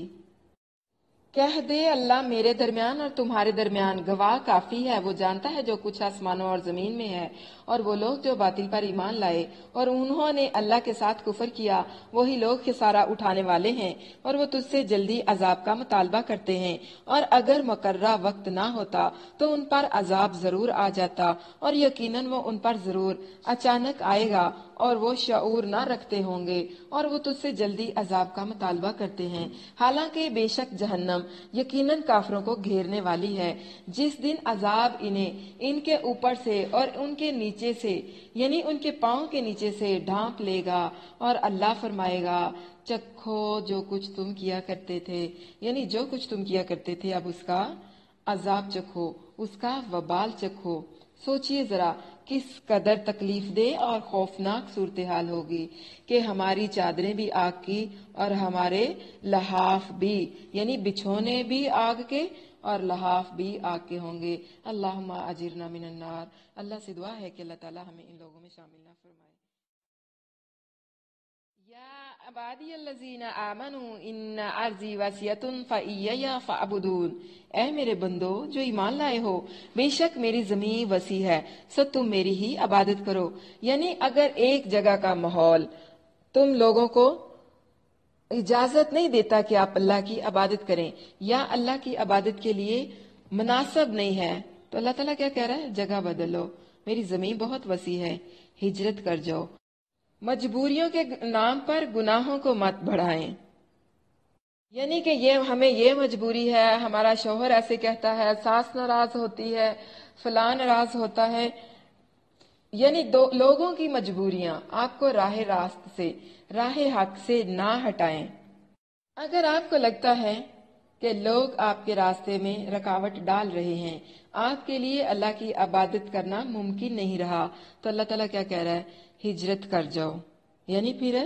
کہہ دے اللہ میرے درمیان اور تمہارے درمیان گواہ کافی ہے، وہ جانتا ہے جو کچھ آسمانوں اور زمین میں ہے۔ اور وہ لوگ جو باطل پر ایمان لائے اور انہوں نے اللہ کے ساتھ کفر کیا، وہی لوگ خسارہ اٹھانے والے ہیں، اور وہ تجھ سے جلدی عذاب کا مطالبہ کرتے ہیں۔ اور اگر مقررہ وقت نہ ہوتا تو ان پر عذاب ضرور آ جاتا، اور یقیناً وہ ان پر ضرور اچانک آئے گا، اور وہ شعور نہ رکھتے ہوں گے، اور وہ تجھ سے جلدی عذاب کا مطالبہ کرتے ہیں۔ حالانکہ بے شک جہنم یقیناً کافروں کو گھیرنے والی ہے، جس دن عذاب انہیں ان کے اوپر سے اور ان کے نیچے سے، یعنی ان کے پاؤں کے نیچے سے ڈھانپ لے گا، اور اللہ فرمائے گا چکھو جو کچھ تم کیا کرتے تھے، یعنی جو کچھ تم کیا کرتے تھے اب اس کا عذاب چکھو، اس کا وبال چکھو۔ سوچئے ذرا کس قدر تکلیف دہ اور خوفناک صورتحال ہوگی کہ ہماری چادریں بھی آگ کی اور ہمارے لحاف بھی، یعنی بچھونے بھی آگ کے اور لحاف بھی آگ کے ہوں گے۔ اللہم اجرنا من النار۔ اللہ سے دعا ہے کہ اللہ تعالی ہمیں ان لوگوں میں شامل نہ فرمائے۔ یا عبادی الذین آمنوا ان ارضی واسعۃ فإیی فاعبدون۔ اے میرے بندو جو ایمان لائے ہو، بے شک میری زمین وسیع ہے، سو تم میری ہی عبادت کرو۔ یعنی اگر ایک جگہ کا ماحول تم لوگوں کو اجازت نہیں دیتا کہ آپ اللہ کی عبادت کریں یا اللہ کی عبادت کے لیے مناسب نہیں ہے، تو اللہ تعالیٰ کیا کہہ رہا ہے؟ جگہ بدلو، میری زمین بہت وسیع ہے، ہجرت کر جاؤ۔ मजबूरियों के नाम पर गुनाहों को मत बढ़ाएं। यानी कि ये मजबूरी है, हमारा शौहर ऐसे कहता है, सास नाराज होती है, फलां नाराज होता है। यानी लोगों की मजबूरियां आपको राह रास्त से, राह हक से ना हटाएं। अगर आपको लगता है कि लोग आपके रास्ते में रुकावट डाल रहे हैं, आपके लिए अल्लाह की इबादत करना मुमकिन नहीं रहा, तो अल्लाह ताला क्या कह रहा है? हिजरत कर जाओ। यानी फिर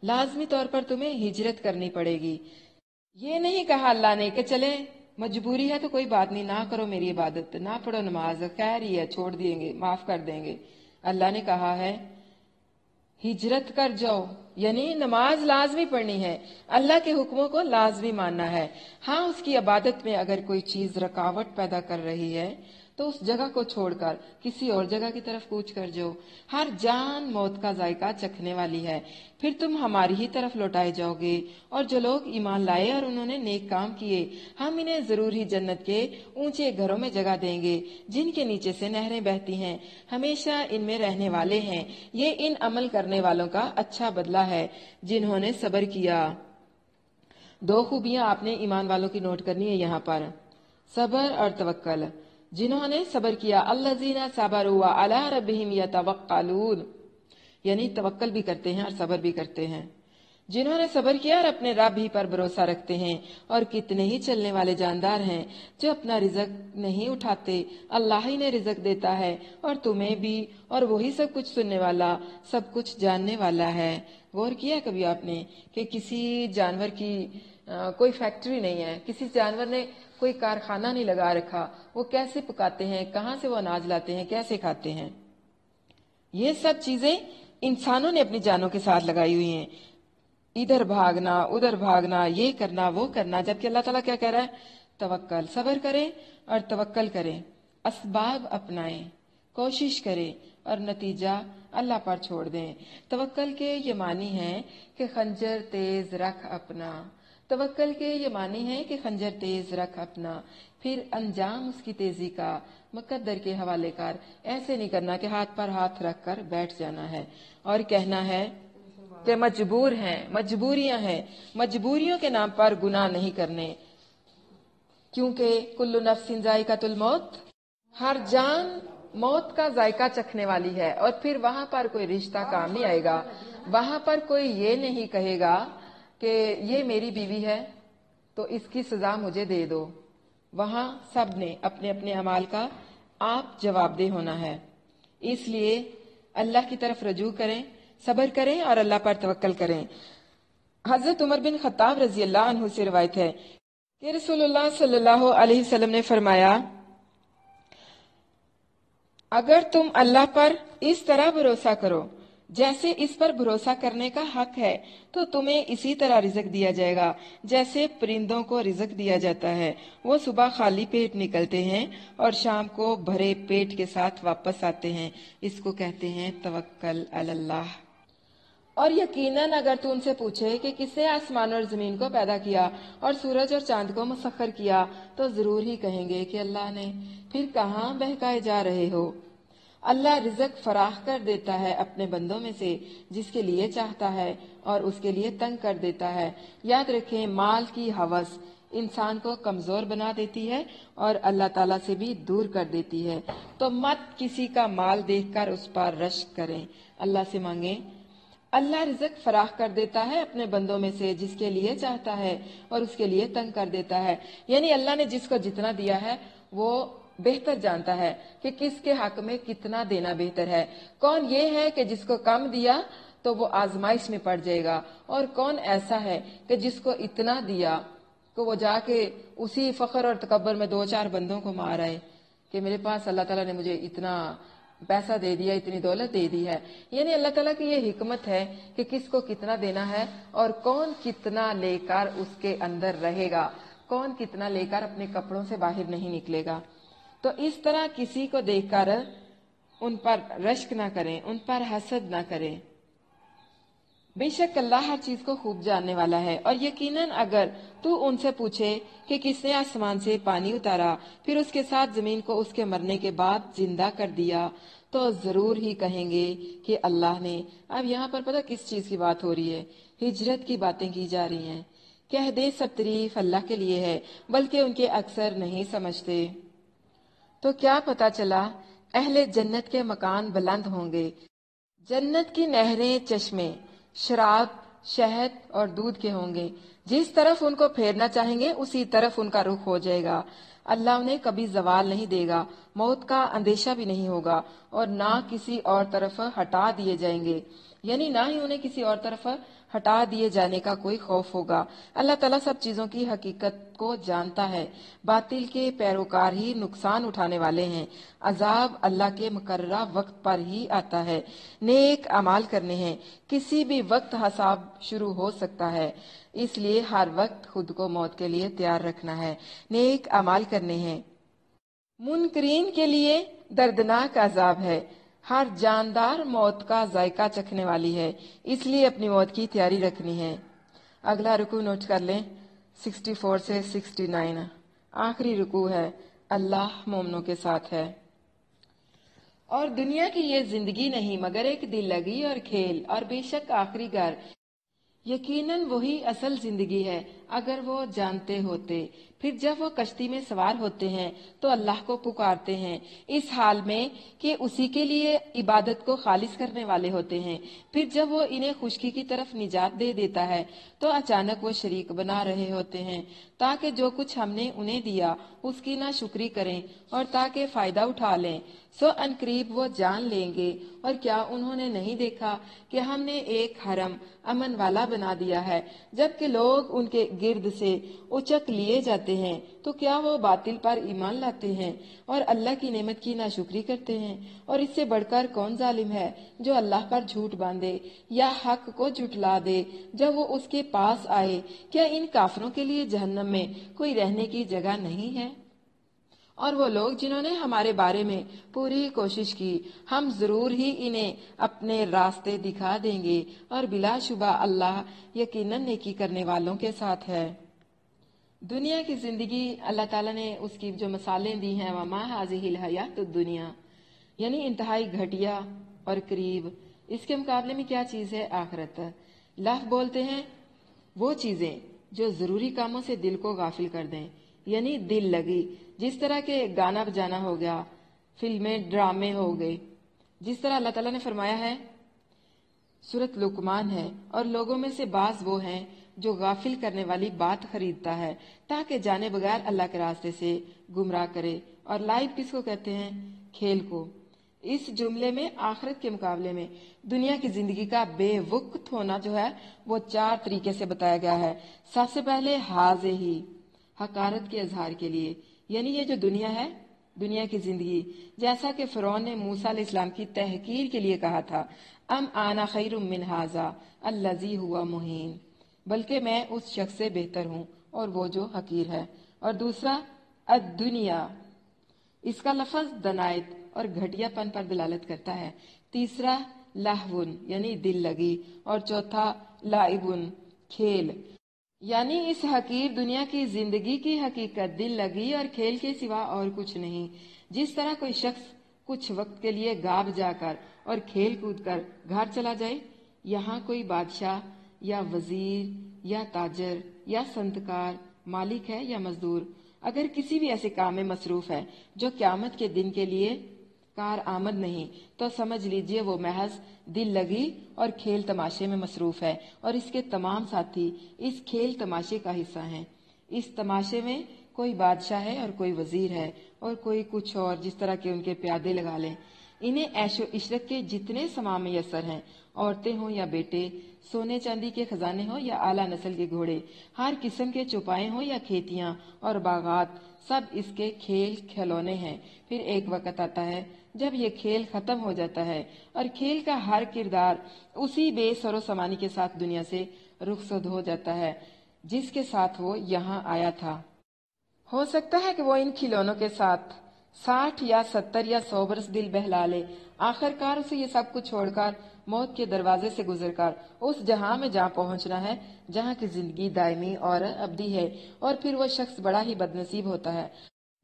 लाजमी तौर पर तुम्हें हिजरत करनी पड़ेगी। ये नहीं कहा अल्लाह ने कि चले मजबूरी है तो कोई बात नहीं, ना करो मेरी इबादत, ना पढ़ो नमाज, खैर ही है, छोड़ देंगे, माफ कर देंगे। अल्लाह ने कहा है हिजरत कर जाओ, यानी नमाज लाजमी पढ़नी है, अल्लाह के हुक्मों को लाजमी मानना है। हाँ, उसकी इबादत में अगर कोई चीज रुकावट पैदा कर रही है तो उस जगह को छोड़कर किसी और जगह की तरफ कूच कर जाओ। हर जान मौत का जायका चखने वाली है, फिर तुम हमारी ही तरफ लौटाए जाओगे। और जो लोग ईमान लाए और उन्होंने नेक काम किए, हम इन्हें जरूर ही जन्नत के ऊंचे घरों में जगह देंगे, जिनके नीचे से नहरें बहती हैं, हमेशा इनमें रहने वाले हैं। ये इन अमल करने वालों का अच्छा बदला है जिन्होंने सब्र किया। दो खूबियां आपने ईमान वालों की नोट करनी है यहाँ पर, सब्र और तवक्कल। जिन्होंने सब्र किया, अल्लज़ीना सबरू व अला रब्बिहिम यतवक्कलून, यानी तवक्कल भी करते हैं और सब्र भी करते हैं। जिन्होंने सब्र किया और अपने रब ही पर भरोसा रखते हैं। और कितने ही चलने वाले जानदार हैं जो अपना रिजक नहीं उठाते, अल्लाह ही ने रिजक देता है और तुम्हें भी, और वही सब कुछ सुनने वाला, सब कुछ जानने वाला है। गौर किया कभी आपने कि किसी जानवर की कोई फैक्ट्री नहीं है, किसी जानवर ने कोई कारखाना नहीं लगा रखा, वो कैसे पकाते हैं, कहाँ से वो अनाज लाते हैं, कैसे खाते हैं? ये सब चीजें इंसानों ने अपनी जानों के साथ लगाई हुई हैं। इधर भागना, उधर भागना, ये करना, वो करना, जबकि अल्लाह ताला क्या कह रहा है? तवक्कल, सब्र करें और तवक्कल करें, असबाब अपनाएं, कोशिश करें और नतीजा अल्लाह पर छोड़ दें। तवक्कल के ये मानी है कि खंजर तेज रख अपना, तवक्कल के ये मानी है कि खंजर तेज रख अपना, फिर अंजाम उसकी तेजी का मुकद्दर के हवाले कर। ऐसे नहीं करना कि हाथ पर हाथ रख कर बैठ जाना है और कहना है कि मजबूर हैं, मजबूरियां हैं, मजबूरियों के नाम पर गुनाह नहीं करने, क्योंकि कुल्लु नफ्सिन जायकातुल मौत, हर जान मौत का जायका चखने वाली है। और फिर वहां पर कोई रिश्ता काम नहीं आएगा, वहां पर कोई ये नहीं कहेगा कि ये मेरी बीवी है तो इसकी सजा मुझे दे दो। वहां सब ने अपने अपने अमाल का आप जवाबदेह होना है। इसलिए अल्लाह की तरफ रजू करें, सब्र करें और अल्लाह पर तवक्कल करें। हजरत उमर बिन खत्ताब रजी अल्लाह अन्हु से रिवायत है कि रसूलुल्लाह सल्लल्लाहु अलैहि वसल्लम ने फरमाया, अगर तुम अल्लाह पर इस तरह भरोसा करो जैसे इस पर भरोसा करने का हक है, तो तुम्हें इसी तरह रिजक दिया जाएगा जैसे परिंदों को रिजक दिया जाता है। वो सुबह खाली पेट निकलते हैं और शाम को भरे पेट के साथ वापस आते हैं। इसको कहते हैं तवक्कल अलल्लाह। और यकीनन अगर तू उनसे पूछे कि किसने आसमान और जमीन को पैदा किया और सूरज और चांद को मुसख्खर किया, तो जरूर ही कहेंगे कि अल्लाह ने। फिर कहाँ बहकाए जा रहे हो? अल्लाह रिजक फराह कर देता है अपने बंदों में से जिसके लिए चाहता है और उसके लिए तंग कर देता है। याद रखें, माल की हवस इंसान को कमजोर बना देती है और अल्लाह ताला से भी दूर कर देती है। तो मत किसी का माल देखकर उस पर रश्क करें, अल्लाह से मांगे। अल्लाह रिजक फराह कर देता है अपने बंदों में से जिसके लिए चाहता है और उसके लिए तंग कर देता है। यानी अल्लाह ने जिसको जितना दिया है वो बेहतर जानता है कि किसके हक में कितना देना बेहतर है। कौन ये है कि जिसको कम दिया तो वो आजमाइश में पड़ जाएगा, और कौन ऐसा है कि जिसको इतना दिया तो वो जाके उसी फख्र और तकब्बर में दो चार बंदों को मार आए कि मेरे पास अल्लाह ताला ने मुझे इतना पैसा दे दिया, इतनी दौलत दे दी है। यानी अल्लाह ताला की ये हिकमत है कि किसको कितना देना है और कौन कितना लेकर उसके अंदर रहेगा, कौन कितना लेकर अपने कपड़ों से बाहर नहीं निकलेगा। तो इस तरह किसी को देखकर उन पर रश्क ना करें, उन पर हसद ना करें। बेशक अल्लाह हर चीज को खूब जानने वाला है। और यकीनन अगर तू उनसे पूछे कि किसने आसमान से पानी उतारा फिर उसके साथ जमीन को उसके मरने के बाद जिंदा कर दिया, تو ضرور ہی کہیں گے کہ اللہ نے، اب یہاں پر پتہ کس چیز کی بات ہو رہی ہے؟ ہجرت کی باتیں کی جا رہی ہیں۔ کہہ دے سب تعریف اللہ کے لیے ہے، بلکہ ان کے اکثر نہیں سمجھتے۔ تو کیا پتا چلا؟ اہل جنت کے مکان بلند ہوں گے، جنت کی نہریں، چشمے، شراب، شہد اور دودھ کے ہوں گے، جس طرف ان کو پھیرنا چاہیں گے اسی طرف ان کا رخ ہو جائے گا۔ اللہ انہیں کبھی زوال نہیں دے گا، موت کا اندیشہ بھی نہیں ہوگا، اور نہ کسی اور طرف ہٹا دیے جائیں گے، یعنی نہ ہی انہیں کسی اور طرف ہٹا دیے جانے کا کوئی خوف ہوگا۔ اللہ تعالیٰ سب چیزوں کی حقیقت کو جانتا ہے، باطل کے پیروکار ہی نقصان اٹھانے والے ہیں، عذاب اللہ کے مقررہ وقت پر ہی آتا ہے۔ نیک اعمال کرنے ہیں، کسی بھی وقت حساب شروع ہو سکتا ہے، اس لیے ہر وقت خود کو موت کے لیے تیار رکھنا ہے۔ نیک اعمال کرنے ہیں، منکرین کے لیے دردناک عذاب ہے، ہر جاندار موت کا ذائقہ چکھنے والی ہے، اس لیے اپنی موت کی تیاری رکھنی ہے۔ اگلا رکوع نوٹ کر لیں، 64 سے 69 آخری رکوع ہے۔ اللہ مومنوں کے ساتھ ہے۔ اور دنیا کی یہ زندگی نہیں مگر ایک دل لگی اور کھیل، اور بے شک آخری گھر یقیناً وہی اصل زندگی ہے اگر وہ جانتے ہوتے۔ پھر جب وہ کشتی میں سوار ہوتے ہیں تو اللہ کو پکارتے ہیں اس حال میں کہ اسی کے لیے عبادت کو خالص کرنے والے ہوتے ہیں۔ پھر جب وہ انہیں خشکی کی طرف نجات دے دیتا ہے تو اچانک وہ شریک بنا رہے ہوتے ہیں، تاکہ جو کچھ ہم نے انہیں دیا اس کی ناشکری کریں اور تاکہ فائدہ اٹھا لیں۔ سو ان قریب وہ جان لیں گے، اور کیا انہوں نے نہیں دیکھا کہ ہم نے ایک حرم امن والا بنا دیا ہے، جبکہ لوگ ان کے گرد سے اچک لیے جاتے ہیں، تو کیا وہ باطل پر ایمان لاتے ہیں اور اللہ کی نعمت کی ناشکری کرتے ہیں؟ اور اس سے بڑھ کر کون ظالم ہے جو اللہ پر جھوٹ باندھے یا حق کو جھٹلا دے جب وہ اس کے پاس آئے؟ کیا ان کافروں کے لیے جہنم میں کوئی رہنے کی جگہ نہیں ہے؟ اور وہ لوگ جنہوں نے ہمارے بارے میں پوری کوشش کی، ہم ضرور ہی انہیں اپنے راستے دکھا دیں گے، اور بلا شبہ اللہ یقیناً نیکی کرنے والوں کے ساتھ ہے۔ دنیا کی زندگی اللہ تعالیٰ نے اس کی جو مثالیں دی ہیں، وَمَا هَٰذِهِ الْحَيَاةُ الدُّنْيَا، یعنی انتہائی گھٹیا اور قریب، اس کے مقابلے میں کیا چیز ہے؟ آخرت۔ لفظ بولتے ہیں وہ چیزیں جو ضروری کاموں سے دل کو غافل کر دیں، یعنی دل لگی، جس طرح کے گانا بجانا ہو گیا، فلمیں، ڈرامے ہو گئے، جس طرح اللہ تعالیٰ نے فرمایا ہے، سورۃ لقمان ہے، اور لوگوں میں سے بعض وہ ہیں جو غافل کرنے والی بات خریدتا ہے تاکہ جانے بغیر اللہ کے راستے سے گمراہ کرے۔ اور لائف کس کو کہتے ہیں؟ کھیل کو۔ اس جملے میں آخرت کے مقابلے میں دنیا کی زندگی کا بے وقت ہونا جو ہے وہ 4 طریقے سے بتایا گیا ہے۔ سب سے پہلے حاضر ہی، حقارت کے اظہار کے لیے، یعنی یہ جو دنیا ہے، دنیا کی زندگی، جیسا کہ فرعون نے موسیٰ علیہ السلام کی تحقیر کے لیے کہا تھا، ام انا خیر من ھذا الذی ھوا مہین، بلکہ میں اس شخص سے بہتر ہوں اور وہ جو حقیر ہے۔ اور دوسرا الدنیا، اس کا لفظ دنایت اور گھٹیا پن پر دلالت کرتا ہے۔ تیسرا لہون، یعنی دل لگی، اور چوتھا لعبن، کھیل، یعنی اس حقیر دنیا کی زندگی کی حقیقت دل لگی اور کھیل کے سوا اور کچھ نہیں۔ جس طرح کوئی شخص کچھ وقت کے لیے گا بجا کر اور کھیل کود کر گھر چلا جائے، یہاں کوئی بادشاہ یا وزیر یا تاجر یا صنعتکار، مالک ہے یا مزدور، اگر کسی بھی ایسے کام میں مصروف ہے جو قیامت کے دن کے لیے کار آمد نہیں، تو سمجھ لیجئے وہ محض دل لگی اور کھیل تماشے میں مصروف ہے، اور اس کے تمام ساتھی اس کھیل تماشے کا حصہ ہیں۔ اس تماشے میں کوئی بادشاہ ہے اور کوئی وزیر ہے اور کوئی کچھ اور، جس طرح کے ان کے پیادے لگا لیں۔ انہیں عیش و عشرت کے جتنے سامان میسر ہیں، عورتیں ہوں یا بیٹے، سونے چاندی کے خزانے ہوں یا اعلیٰ نسل کے گھوڑے، ہر قسم کے چوپائے ہوں یا کھیتیاں اور باغات، سب اس کے کھیل کھلونے ہیں۔ پھر ایک وقت آتا ہے جب یہ کھیل ختم ہو جاتا ہے اور کھیل کا ہر کردار اسی بے سر و سامانی کے ساتھ دنیا سے رخصت ہو جاتا ہے جس کے ساتھ وہ یہاں آیا تھا۔ ہو سکتا ہے کہ وہ ان کھلونوں کے ساتھ 60 یا 70 یا 100 برس دل بہلا لے، آخر کار اسے یہ سب کچھ چھوڑ کر موت کے دروازے سے گزر کر اس جہاں میں جہاں پہنچنا ہے جہاں کی زندگی دائمی اور ابدی ہے، اور پھر وہ شخص بڑا ہی بد نصیب ہوتا ہے۔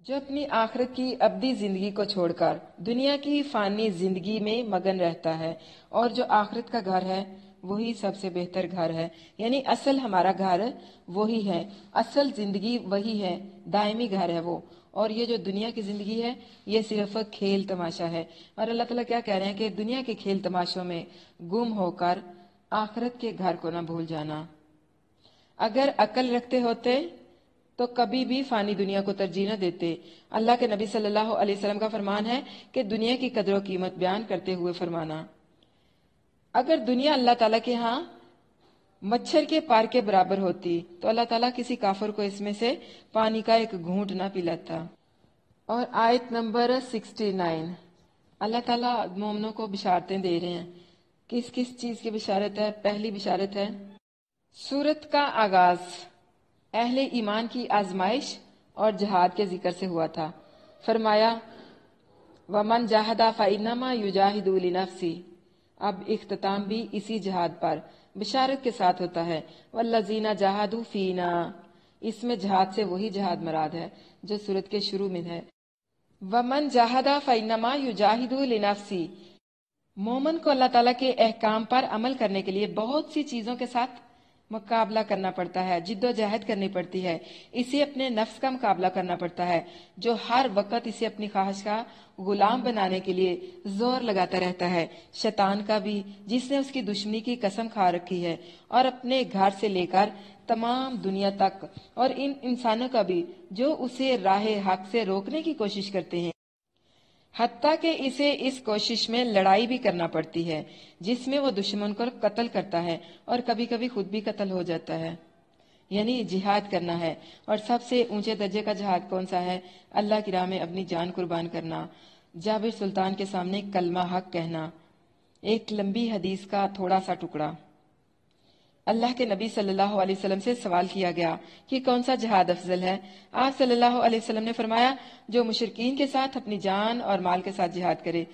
जो अपनी आखिरत की अब्दी जिंदगी को छोड़कर दुनिया की फानी जिंदगी में मगन रहता है, और जो आखिरत का घर है वही सबसे बेहतर घर है। यानी असल हमारा घर वही है, असल जिंदगी वही है, दायमी घर है वो। और ये जो दुनिया की जिंदगी है ये सिर्फ खेल तमाशा है। और अल्लाह ताला क्या कह रहे हैं कि दुनिया के खेल तमाशों में गुम होकर आखिरत के घर को ना भूल जाना। अगर अकल रखते होते तो कभी भी फानी दुनिया को तरजीह न देते। अल्लाह के नबी सल्लल्लाहु अलैहि वसल्लम का फरमान है कि दुनिया की कदर कीमत बयान करते हुए फरमाना, अगर दुनिया अल्लाह ताला के यहाँ मच्छर के पार के बराबर होती तो अल्लाह ताला किसी काफिर को इसमें से पानी का एक घूंट ना पिलाता। और आयत नंबर 69, अल्लाह ताला मोमिनों को बिशारतें दे रहे हैं। किस किस चीज की बिशारत है? पहली बिशारत है, सूरत का आगाज अहले ईमान की आजमाइश और जहाद के जिक्र से हुआ था। फरमाया, वमन जाहदा फ़इन्नमा युजाहिदु लिनफ्सी। अब इख्तिताम भी इसी जहाद पर बिशारत के साथ होता है, वल्लज़ीना जाहदू फीना। इसमें जहाद से वही जहाद मराद है जो सूरत के शुरू में है। वमन जाहदा फ़इन्नमा युजाहिदु लिनफ्सी। मोमन को अल्लाह ताला के अहकाम पर अमल करने के लिए बहुत सी चीजों के साथ मुकाबला करना पड़ता है, जिद्दोजहद करनी पड़ती है। इसे अपने नफ्स का मुकाबला करना पड़ता है जो हर वक्त इसे अपनी ख्वाहिश का गुलाम बनाने के लिए जोर लगाता रहता है। शैतान का भी, जिसने उसकी दुश्मनी की कसम खा रखी है, और अपने घर से लेकर तमाम दुनिया तक, और इन इंसानों का भी जो उसे राह हक से रोकने की कोशिश करते हैं, हत्ता कि इसे इस कोशिश में लड़ाई भी करना पड़ती है जिसमें वो दुश्मन को कत्ल करता है और कभी कभी खुद भी कत्ल हो जाता है। यानी जिहाद करना है। और सबसे ऊंचे दर्जे का जिहाद कौन सा है? अल्लाह की राह में अपनी जान कुर्बान करना, जाबिर सुल्तान के सामने कलमा हक कहना। एक लंबी हदीस का थोड़ा सा टुकड़ा। अल्लाह के नबी सल्लल्लाहु अलैहि वसल्लम से सवाल किया गया कि कौन सा जिहाद अफजल है। आप सल्लल्लाहु अलैहि वसल्लम ने फरमाया, जो मुशरिकीन के साथ अपनी जान और माल के साथ जिहाद करे।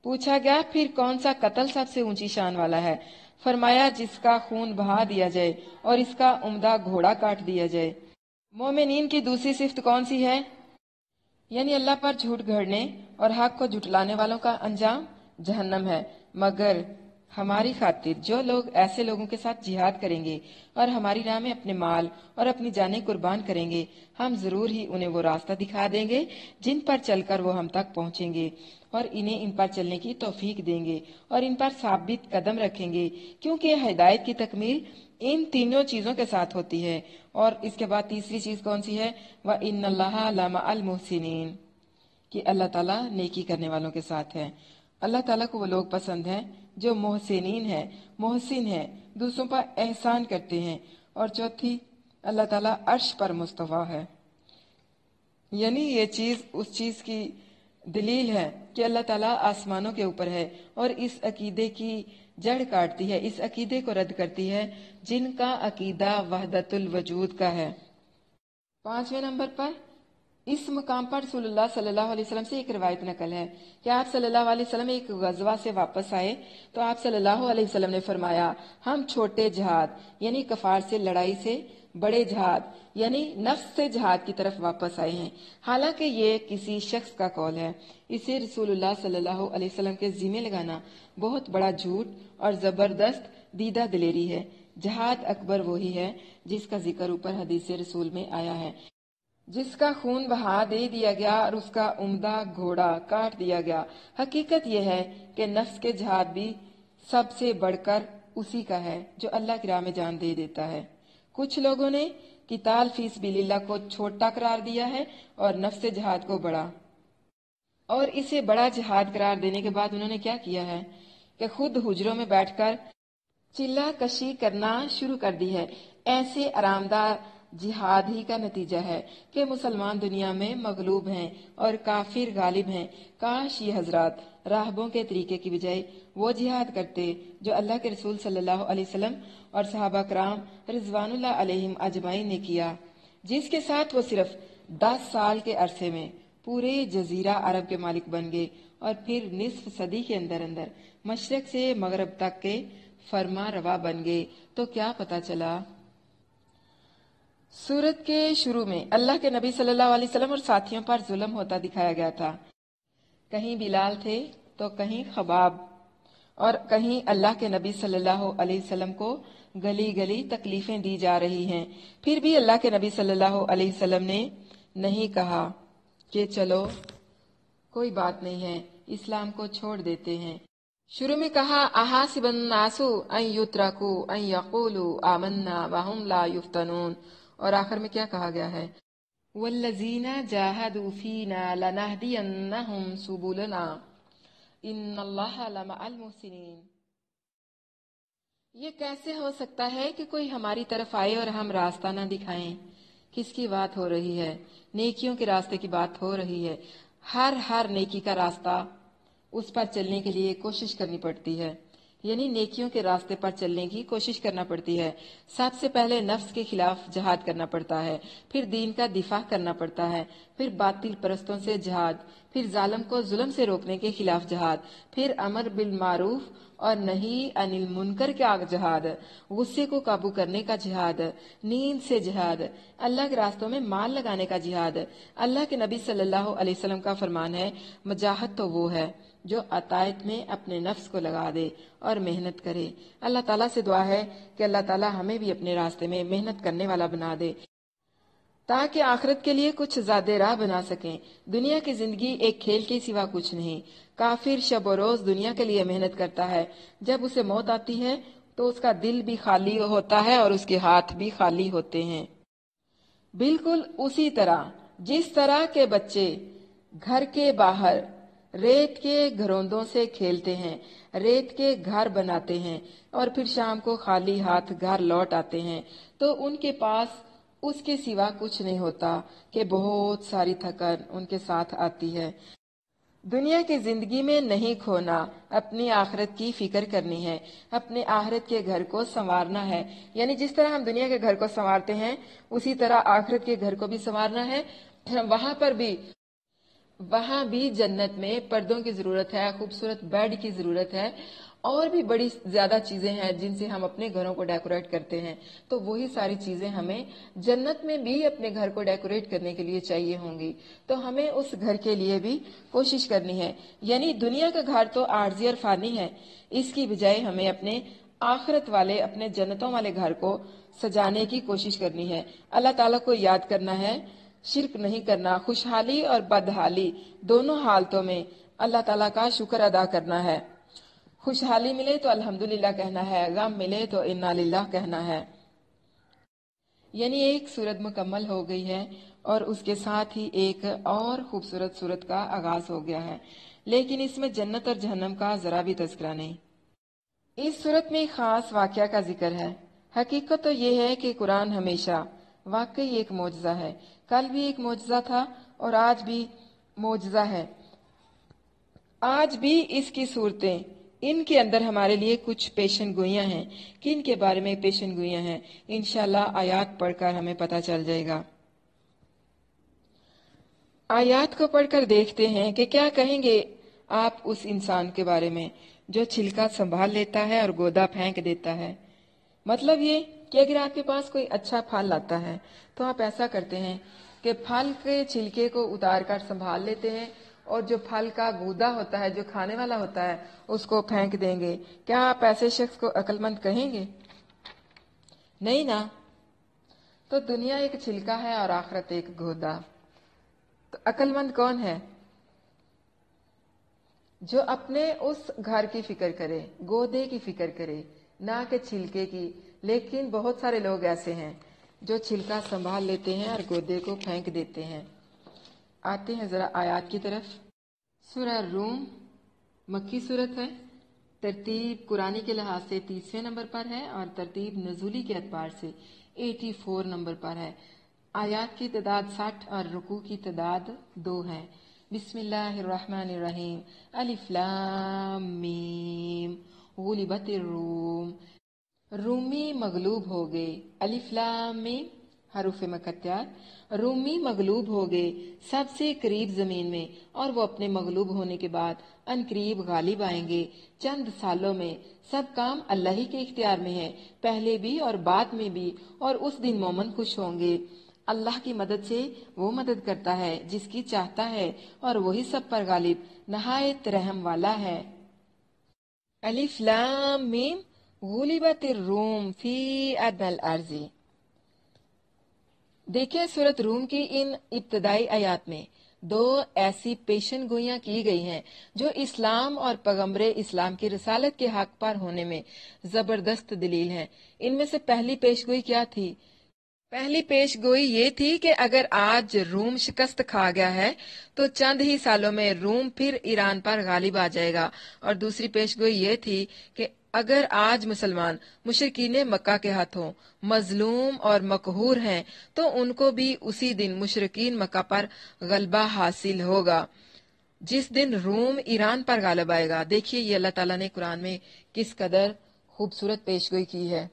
पूछा गया, फिर कौन सा कत्ल सबसे ऊंची शान वाला है? फरमाया, जिसका खून बहा दिया जाए और इसका उम्दा घोड़ा काट दिया जाए। मोमिनीन की दूसरी सिफ्त कौन सी है? यानी अल्लाह पर झूठ गढ़ने और हक को झुटलाने वालों का अंजाम जहन्नम है। मगर हमारी खातिर जो लोग ऐसे लोगों के साथ जिहाद करेंगे और हमारी राह में अपने माल और अपनी जानें कुर्बान करेंगे, हम जरूर ही उन्हें वो रास्ता दिखा देंगे जिन पर चलकर वो हम तक पहुंचेंगे, और इन्हें इन पर चलने की तौफीक देंगे और इन पर साबित कदम रखेंगे, क्योंकि हिदायत की तकमील इन तीनों चीजों के साथ होती है। और इसके बाद तीसरी चीज कौन सी है? व इन्नल्लाहा लमअल मुहसिनीन, कि अल्लाह ताला नेकी करने वालों के साथ है। अल्लाह ताला को वो लोग पसंद हैं जो मोहसिनीन है, मोहसिन है, दूसरों पर एहसान करते हैं। और चौथी, अल्लाह ताला अर्श पर मुस्तफा है। यानी ये चीज उस चीज की दलील है कि अल्लाह ताला आसमानों के ऊपर है, और इस अकीदे की जड़ काटती है, इस अकीदे को रद्द करती है जिनका अकीदा वहदतुल वजूद का है। 5वें नंबर पर इस मुकाम पर रसूलुल्लाह सल्लल्लाहु अलैहि वसल्लम से एक रिवायत नकल है कि आप सल्लल्लाहु अलैहि वसल्लम एक गजवा से वापस आए तो आप सल्लल्लाहु अलैहि वसल्लम ने फरमाया, हम छोटे जहाद यानी कफार से लड़ाई से बड़े जहाद यानी नफ्स से जहाद की तरफ वापस आए हैं। हालांकि ये किसी शख्स का कौल है, इसे रसूलुल्लाह सल्लल्लाहु अलैहि वसल्लम के जिम्मे लगाना बहुत बड़ा झूठ और जबरदस्त दीदा दिलेरी है। जहाद अकबर वही है जिसका जिक्र ऊपर हदीस रसूल में आया है, जिसका खून बहा दे दिया गया और उसका उम्दा घोड़ा काट दिया गया। हकीकत यह है कि नफ्स के जहाद भी सबसे बढ़कर उसी का है जो अल्लाह की राह में जान दे देता है। कुछ लोगों ने किताल फी सबिलिल्लाह को छोटा करार दिया है और नफ्स जहाद को बड़ा, और इसे बड़ा जिहाद करार देने के बाद उन्होंने क्या किया है कि खुद हुजरों में बैठकर चिल्ला कशी करना शुरू कर दी है। ऐसे आरामदाह जिहाद ही का नतीजा है कि मुसलमान दुनिया में मगलूब हैं और काफिर गालिब हैं। काश ये हजरात राहबों के तरीके की बजाय वो जिहाद करते जो अल्लाह के रसूल सल्लल्लाहु अलैहि वसल्लम और सहाबा कराम रिजवानुल्लाह अलैहिम अजमाइन ने किया, जिसके साथ वो सिर्फ 10 साल के अरसे में पूरे जजीरा अरब के मालिक बन गए और फिर निस्फ सदी के अंदर अंदर मशरक से मगरब तक के फरमा रवा बन गए। तो क्या पता चला? सूरत के शुरू में अल्लाह के नबी सल्लल्लाहु अलैहि वसल्लम और साथियों पर जुल्म होता दिखाया गया था। कहीं बिलाल थे तो कहीं खबाब, और कहीं अल्लाह के नबी सल्लल्लाहु अलैहि वसल्लम को गली गली तकलीफें दी जा रही हैं। फिर भी अल्लाह के नबी सल्लल्लाहु अलैहि वसल्लम ने नहीं कहा कि चलो कोई बात नहीं है, इस्लाम को छोड़ देते हैं। शुरू में कहा अहासिबन नासु अन युत्रकू अन यकूलू आमन्ना वहुम ला युफ्तनून, और आखिर में क्या कहा गया है, वल्लज़ीना जाहदू फीना लनहदियन्नहुम सुबुलना इन्नल्लाहा लमअल मुहसिनीन। ये कैसे हो सकता है कि कोई हमारी तरफ आए और हम रास्ता न दिखाएं? किसकी बात हो रही है? नेकियों के रास्ते की बात हो रही है। हर नेकी का रास्ता, उस पर चलने के लिए कोशिश करनी पड़ती है, यानी नेकियों के रास्ते पर चलने की कोशिश करना पड़ती है। सबसे पहले नफ्स के खिलाफ जिहाद करना पड़ता है, फिर दीन का दिफा करना पड़ता है, फिर बातिल परस्तों से जिहाद, फिर जालिम को जुल्म से रोकने के खिलाफ जिहाद, फिर अमर बिल मारूफ और नहीं अनिल मुनकर का जिहाद, गुस्से को काबू करने का जिहाद, नींद से जिहाद, अल्लाह के रास्तों में माल लगाने का जिहाद। अल्लाह के नबी सल्लल्लाहु अलैहि वसल्लम का फरमान है, मुजाहिद तो वो है जो अतायत में अपने नफ्स को लगा दे और मेहनत करे। अल्लाह ताला से दुआ है कि अल्लाह ताला हमें भी अपने रास्ते में मेहनत करने वाला बना दे, ताकि आखिरत के लिए कुछ ज्यादा राह बना सकें। दुनिया की जिंदगी एक खेल के सिवा कुछ नहीं। काफिर शब और रोज दुनिया के लिए मेहनत करता है, जब उसे मौत आती है तो उसका दिल भी खाली होता है और उसके हाथ भी खाली होते हैं। बिल्कुल उसी तरह जिस तरह के बच्चे घर के बाहर रेत के घरोंदों से खेलते हैं, रेत के घर बनाते हैं और फिर शाम को खाली हाथ घर लौट आते हैं, तो उनके पास उसके सिवा कुछ नहीं होता कि बहुत सारी थकन उनके साथ आती है। दुनिया की जिंदगी में नहीं खोना, अपनी आखिरत की फिक्र करनी है, अपने आखिरत के घर को संवारना है। यानी जिस तरह हम दुनिया के घर को संवारते हैं, उसी तरह आखिरत के घर को भी संवारना है। वहां भी जन्नत में पर्दों की जरूरत है, खूबसूरत बेड की जरूरत है, और भी बड़ी ज्यादा चीजें हैं जिनसे हम अपने घरों को डेकोरेट करते हैं। तो वही सारी चीजें हमें जन्नत में भी अपने घर को डेकोरेट करने के लिए चाहिए होंगी। तो हमें उस घर के लिए भी कोशिश करनी है। यानी दुनिया का घर तो आर्जी और फानी है, इसकी बजाय हमें अपने आखिरत वाले, अपने जन्नतों वाले घर को सजाने की कोशिश करनी है। अल्लाह ताला को याद करना है, शिर्क नहीं करना, खुशहाली और बदहाली दोनों हालतों में अल्लाह ताला का शुक्र अदा करना है। खुशहाली मिले तो अल्हम्दुलिल्लाह कहना है, गम मिले तो इन्ना लिल्लाह कहना है। यानी एक सूरत मुकम्मल हो गई है और उसके साथ ही एक और खूबसूरत सूरत का आगाज हो गया है, लेकिन इसमें जन्नत और जहन्नम का जरा भी तज़किरा नहीं। इस सूरत में खास वाकया का जिक्र है। हकीकत तो ये है कि कुरान हमेशा वाकई एक मोजज़ा है। कल भी एक मोजज़ा था और आज भी मोजज़ा है। आज भी इसकी सूरतें, इनके अंदर हमारे लिए कुछ पेशन गोइयां हैं। किन के बारे में पेशन गोइयां हैं, इंशाल्लाह आयात पढ़कर हमें पता चल जाएगा। आयात को पढ़कर देखते हैं कि क्या कहेंगे आप उस इंसान के बारे में जो छिलका संभाल लेता है और गोदा फेंक देता है। मतलब ये कि अगर आपके पास कोई अच्छा फल आता है तो आप ऐसा करते हैं कि फल के छिलके को उतार कर संभाल लेते हैं और जो फल का गूदा होता है, जो खाने वाला होता है, उसको फेंक देंगे। क्या आप ऐसे शख्स को अक्लमंद कहेंगे? नहीं ना। तो दुनिया एक छिलका है और आखिरत एक गूदा। तो अक्लमंद कौन है? जो अपने उस घर की फिक्र करे, गोदे की फिक्र करे, ना कि छिलके की। लेकिन बहुत सारे लोग ऐसे हैं जो छिलका संभाल लेते हैं और गोदे को फेंक देते हैं। आते हैं जरा आयात की तरफ। सूरह रूम मक्की सूरत है। तरतीब कुरानी के लिहाज से 30वें नंबर पर है और तरतीब नजूली के एतबार से 84 नंबर पर है। आयात की तादाद 60 और रुकू की तादाद 2 है। बिस्मिल्लाहिर्रहमानिर्रहीम। अलिफ लाम मीम गुलिबतिर रूम। रूमी मगलूब हो गए। अलिफ लाम मीम حروف مقطعات: رومی مغلوب ہو گئے سب سے قریب زمین میں، اور وہ اپنے مغلوب ہونے کے بعد ان قریب غالب آئیں گے۔ چند سالوں میں سب کام اللہ ہی کے اختیار میں ہے، پہلے بھی اور بعد میں بھی، اور اس دن مومن خوش ہوں گے۔ اللہ کی مدد سے وہ مدد کرتا ہے جس کی چاہتا ہے، اور وہی سب پر غالب نہایت رحم والا ہے۔ الف لام میم غلبت الروم فی ادنی الارض۔ دیکھیں سورۃ روم کی ان ابتدائی آیات میں دو ایسی پیشن گوئیاں کی گئی ہیں جو اسلام اور پیغمبر اسلام کی رسالت کے حق پر ہونے میں زبردست دلیل ہیں۔ ان میں سے پہلی پیش گوئی کیا تھی؟ پہلی پیش گوئی یہ تھی کہ اگر آج روم شکست کھا گیا ہے تو چند ہی سالوں میں روم پھر ایران پر غالب آ جائے گا، اور دوسری پیش گوئی یہ تھی کہ اگر آج مسلمان مشرکین مکہ کے ہاتھوں مظلوم اور مقہور ہیں تو ان کو بھی اسی دن مشرکین مکہ پر غلبہ حاصل ہوگا، جس دن روم ایران پر غالب آئے گا۔ دیکھیے یہ اللہ تعالیٰ نے قرآن میں کس قدر خوبصورت پیشگوئی کی ہے۔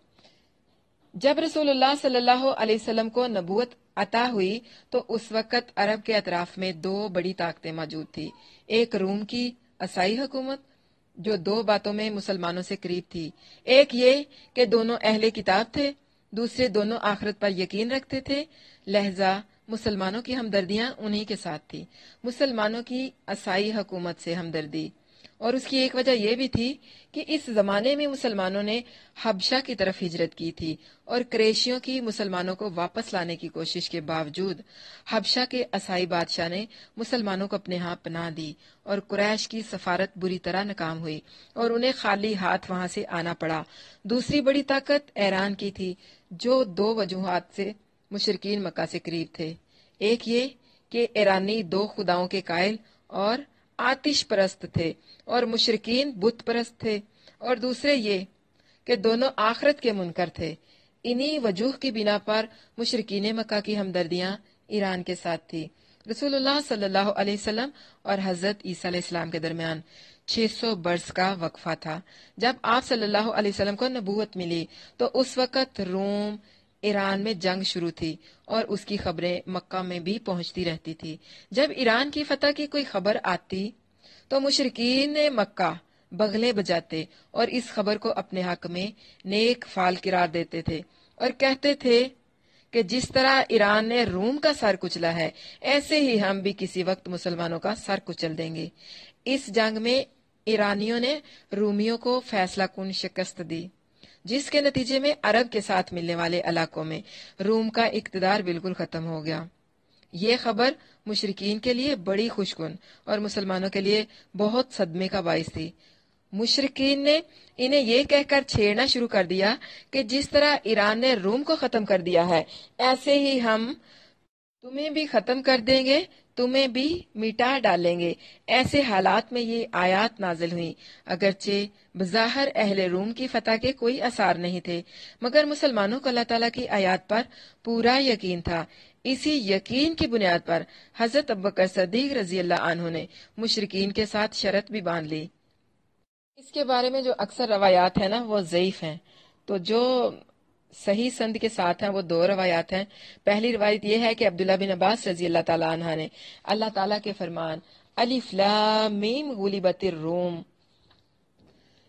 جب رسول اللہ صلی اللہ علیہ وسلم کو نبوت عطا ہوئی تو اس وقت عرب کے اطراف میں دو بڑی طاقتیں موجود تھی۔ ایک روم کی عیسائی حکومت جو دو باتوں میں مسلمانوں سے قریب تھی، ایک یہ کہ دونوں اہل کتاب تھے، دوسرے دونوں آخرت پر یقین رکھتے تھے، لہذا مسلمانوں کی ہمدردیاں انہی کے ساتھ تھی۔ مسلمانوں کی عیسائی حکومت سے ہمدردی، اور اس کی ایک وجہ یہ بھی تھی کہ اس زمانے میں مسلمانوں نے حبشہ کی طرف ہجرت کی تھی، اور قریشیوں کی مسلمانوں کو واپس لانے کی کوشش کے باوجود حبشہ کے عیسائی بادشاہ نے مسلمانوں کو اپنے ہاں پناہ دی، اور قریش کی سفارت بری طرح ناکام ہوئی اور انہیں خالی ہاتھ وہاں سے آنا پڑا۔ دوسری بڑی طاقت ایران کی تھی جو دو وجوہات سے مشرکین مکہ سے قریب تھے۔ ایک یہ کہ ایرانی دو خداؤں کے قائل اور آتش پرست تھے اور مشرکین بت پرست تھے، اور دوسرے یہ کہ دونوں آخرت کے منکر تھے۔ انہی وجوہ کی بنا پر مشرکین مکہ کی ہمدردیاں ایران کے ساتھ تھی۔ رسول اللہ صلی اللہ علیہ وسلم اور حضرت عیسیٰ علیہ السلام کے درمیان 600 برس کا وقفہ تھا۔ جب آپ صلی اللہ علیہ وسلم کو نبوت ملی تو اس وقت روم ایران میں جنگ شروع تھی، اور اس کی خبریں مکہ میں بھی پہنچتی رہتی تھی۔ جب ایران کی فتح کی کوئی خبر آتی تو مشرکین مکہ بغلے بجاتے اور اس خبر کو اپنے حق میں نیک فال قرار دیتے تھے، اور کہتے تھے کہ جس طرح ایران نے روم کا سر کچلا ہے، ایسے ہی ہم بھی کسی وقت مسلمانوں کا سر کچل دیں گے۔ اس جنگ میں ایرانیوں نے رومیوں کو فیصلہ کن شکست دی، جس کے نتیجے میں عرب کے ساتھ ملنے والے علاقوں میں روم کا اقتدار بالکل ختم ہو گیا۔ یہ خبر مشرکین کے لیے بڑی خوش کن اور مسلمانوں کے لیے بہت صدمے کا باعث تھی۔ مشرکین نے انہیں یہ کہہ کر چھیڑنا شروع کر دیا کہ جس طرح ایران نے روم کو ختم کر دیا ہے، ایسے ہی ہم تمہیں بھی ختم کر دیں گے، تمہیں بھی مٹا ڈالیں گے۔ ایسے حالات میں یہ آیات نازل ہوئیں۔ اگرچہ بظاہر اہل روم کی فتح کے کوئی آثار نہیں تھے، مگر مسلمانوں کو اللہ تعالیٰ کی آیات پر پورا یقین تھا۔ اسی یقین کی بنیاد پر حضرت ابوبکر صدیق رضی اللہ عنہ نے مشرکین کے ساتھ شرط بھی باندھ لی۔ اس کے بارے میں جو اکثر روایات ہیں نا وہ ضعیف ہیں، تو جو صحیح سند کے ساتھ ہیں وہ دو روایات ہیں۔ پہلی روایت یہ ہے کہ عبداللہ بن عباس رضی اللہ تعالیٰ عنہ نے اللہ تعالیٰ کے فرمان الف لام میم غلبت الروم،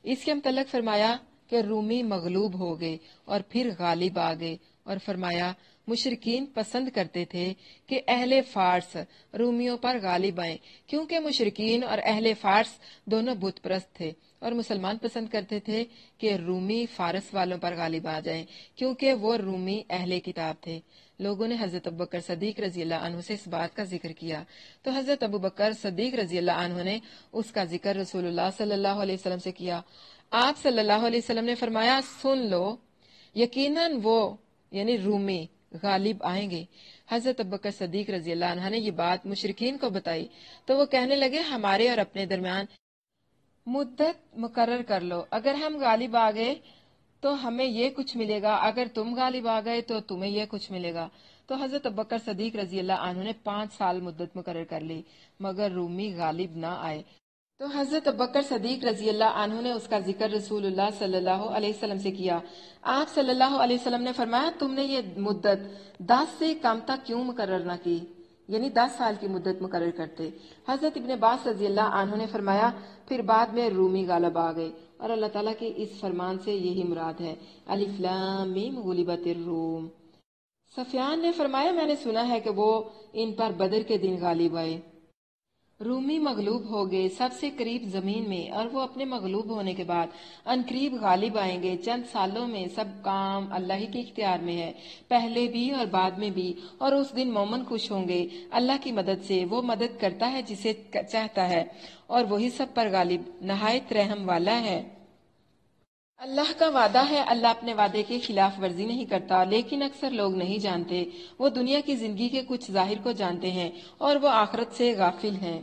اس کے متعلق فرمایا کہ رومی مغلوب ہو گئے اور پھر غالب آ گئے، اور فرمایا مشرکین پسند کرتے تھے کہ اہل فارس رومیوں پر غالب آئیں، کیونکہ مشرکین اور اہل فارس دونوں بت پرست تھے، اور مسلمان پسند کرتے تھے کہ رومی فارس والوں پر غالب آ جائیں، کیونکہ وہ رومی اہل کتاب تھے۔ لوگوں نے حضرت ابوبکر صدیق رضی اللہ عنہ سے اس بات کا ذکر کیا تو حضرت ابوبکر صدیق رضی اللہ عنہ نے اس کا ذکر رسول اللہ صلی اللہ علیہ وسلم سے کیا۔ آپ صلی اللہ علیہ وسلم نے فرمایا، سن لو، یقیناً وہ یعنی رومی غالب آئیں گے۔ حضرت ابوبکر صدیق رضی اللہ عنہ نے یہ بات مشرکین کو بتائی تو وہ کہنے لگے، ہمارے اور اپنے درمیان مدت مقرر کر لو، اگر ہم غالب آ گئے تو ہمیں یہ کچھ ملے گا، اگر تم غالب آ گئے تو تمہیں یہ کچھ ملے گا۔ تو حضرت ابوبکر صدیق رضی اللہ عنہ نے 5 سال مدت مقرر کر لی، مگر رومی غالب نہ آئے۔ تو حضرت ابوبکر صدیق رضی اللہ عنہ نے اس کا ذکر رسول اللہ صلی اللہ علیہ وسلم سے کیا۔ آپ صلی اللہ علیہ وسلم نے فرمایا تم نے یہ مدت 10 سے کم تک کیوں مقرر نہ کی، یعنی 10 سال کی مدت مقرر کرتے۔ حضرت ابن عباس رضی اللہ عنہ نے فرمایا پھر بعد میں رومی غالب آ گئے، اور اللہ تعالیٰ کے اس فرمان سے یہی مراد ہے، الف لام میم غلبت الروم۔ سفیان نے فرمایا میں نے سنا ہے کہ وہ ان پر بدر کے دن غالب آئے۔ رومی مغلوب ہو گئے سب سے قریب زمین میں، اور وہ اپنے مغلوب ہونے کے بعد عنقریب غالب آئیں گے۔ چند سالوں میں سب کام اللہ ہی کے اختیار میں ہے، پہلے بھی اور بعد میں بھی، اور اس دن مومن خوش ہوں گے اللہ کی مدد سے۔ وہ مدد کرتا ہے جسے چاہتا ہے، اور وہی سب پر غالب نہایت رحم والا ہے۔ اللہ کا وعدہ ہے، اللہ اپنے وعدے کی خلاف ورزی نہیں کرتا، لیکن اکثر لوگ نہیں جانتے۔ وہ دنیا کی زندگی کے کچھ ظاہر کو جانتے ہیں اور وہ آخرت سے غافل ہیں۔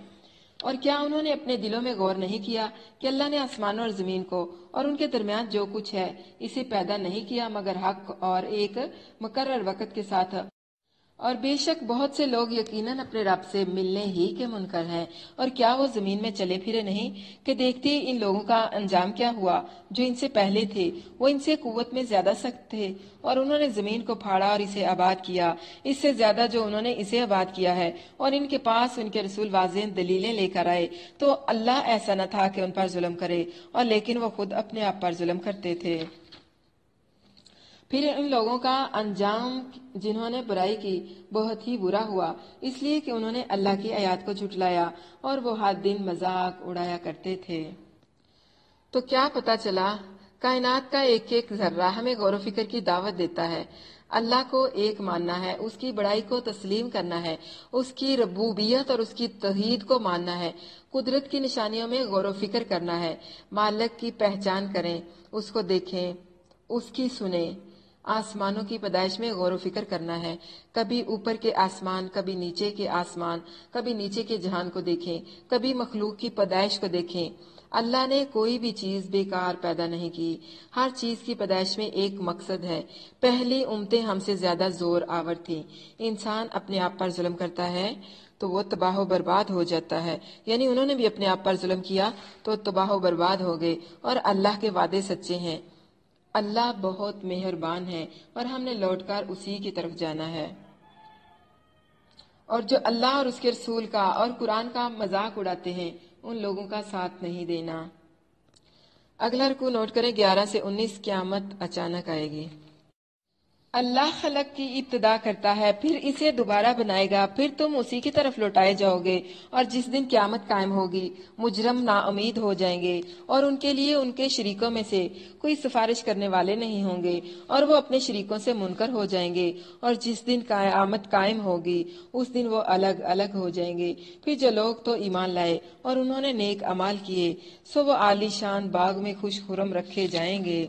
اور کیا انہوں نے اپنے دلوں میں غور نہیں کیا کہ اللہ نے آسمانوں اور زمین کو اور ان کے درمیان جو کچھ ہے اسے پیدا نہیں کیا مگر حق اور ایک مقرر وقت کے ساتھ؟ اور بے شک بہت سے لوگ یقیناً اپنے رب سے ملنے ہی کے منکر ہیں۔ اور کیا وہ زمین میں چلے پھرے نہیں کہ دیکھتے ان لوگوں کا انجام کیا ہوا جو ان سے پہلے تھے؟ وہ ان سے قوت میں زیادہ سخت تھے، اور انہوں نے زمین کو پھاڑا اور اسے آباد کیا، اس سے زیادہ جو انہوں نے اسے آباد کیا ہے۔ اور ان کے پاس ان کے رسول واضح دلیلیں لے کر آئے، تو اللہ ایسا نہ تھا کہ ان پر ظلم کرے، اور لیکن وہ خود اپنے آپ پر ظلم کرتے تھے۔ پھر ان لوگوں کا انجام جنہوں نے برائی کی بہت ہی برا ہوا، اس لیے کہ انہوں نے اللہ کی آیات کو جھٹلایا اور وہ ہر دن مذاق اڑایا کرتے تھے۔ تو کیا پتہ چلا؟ کائنات کا ایک ایک ذرہ ہمیں غور و فکر کی دعوت دیتا ہے۔ اللہ کو ایک ماننا ہے، اس کی بڑائی کو تسلیم کرنا ہے، اس کی ربوبیت اور اس کی توحید کو ماننا ہے، قدرت کی نشانیوں میں غور و فکر کرنا ہے، مالک کی پہچان کریں، اس کو دیکھیں، اس کی سنیں، آسمانوں کی پیدائش میں غور و فکر کرنا ہے، کبھی اوپر کے آسمان، کبھی نیچے کے آسمان، کبھی نیچے کے جہان کو دیکھیں، کبھی مخلوق کی پیدائش کو دیکھیں۔ اللہ نے کوئی بھی چیز بیکار پیدا نہیں کی، ہر چیز کی پیدائش میں ایک مقصد ہے۔ پہلی امتیں ہم سے زیادہ زور آور تھیں۔ انسان اپنے آپ پر ظلم کرتا ہے تو وہ تباہ و برباد ہو جاتا ہے، یعنی انہوں نے بھی اپنے آپ پر ظلم کیا تو تباہ و برباد ہو گئے، اور اللہ کے وعدے سچے ہیں۔ اللہ بہت مہربان ہے اور ہم نے لوٹ کر اسی کی طرف جانا ہے۔ اور جو اللہ اور اس کے رسول کا اور قرآن کا مذاق اڑاتے ہیں ان لوگوں کا ساتھ نہیں دینا۔ اگلا رکوع نوٹ کریں، 11 سے 19۔ قیامت اچانک آئے گی۔ اللہ خلق کی ابتدا کرتا ہے، پھر اسے دوبارہ بنائے گا، پھر تم اسی کی طرف لوٹائے جاؤ گے۔ اور جس دن قیامت قائم ہوگی مجرم نا امید ہو جائیں گے، اور ان کے لیے ان کے شریکوں میں سے کوئی سفارش کرنے والے نہیں ہوں گے، اور وہ اپنے شریکوں سے منکر ہو جائیں گے۔ اور جس دن قیامت قائم ہوگی اس دن وہ الگ الگ ہو جائیں گے۔ پھر جو لوگ تو ایمان لائے اور انہوں نے نیک اعمال کیے سو وہ عالی شان باغ میں خوش خرم رکھے جائیں گے۔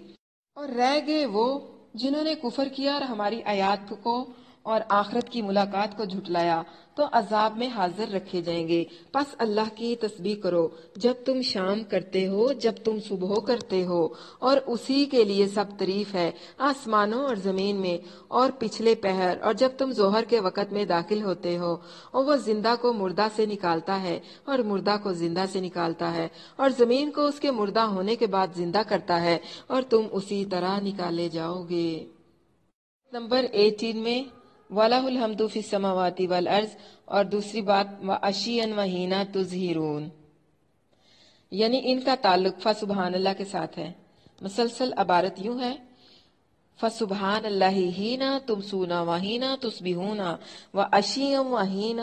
اور رہ گئے وہ جنہوں نے کفر کیا اور ہماری آیات کو اور آخرت کی ملاقات کو جھٹلایا تو عذاب میں حاضر رکھے جائیں گے۔ پس اللہ کی تسبیح کرو جب تم شام کرتے ہو، جب تم صبح کرتے ہو، اور اسی کے لیے سب تعریف ہے آسمانوں اور زمین میں اور پچھلے پہر، اور جب تم ظہر کے وقت میں داخل ہوتے ہو، اور وہ زندہ کو مردہ سے نکالتا ہے اور مردہ کو زندہ سے نکالتا ہے، اور زمین کو اس کے مردہ ہونے کے بعد زندہ کرتا ہے، اور تم اسی طرح نکالے جاؤ گے۔ نمبر 18 میں وَلَهُ الْحَمْدُ فِي السَّمَاوَاتِ وَالْأَرْضِ، اور دوسری بات وَعَشِيًّا وَحِينَ تُظْهِرُونَ، یعنی ان کا تعلق فسبحان اللہ کے ساتھ ہے۔ مسلسل عبارت یوں ہے، فسبحان اللہ حین تمسون وحین تصبحون وعشیا وحین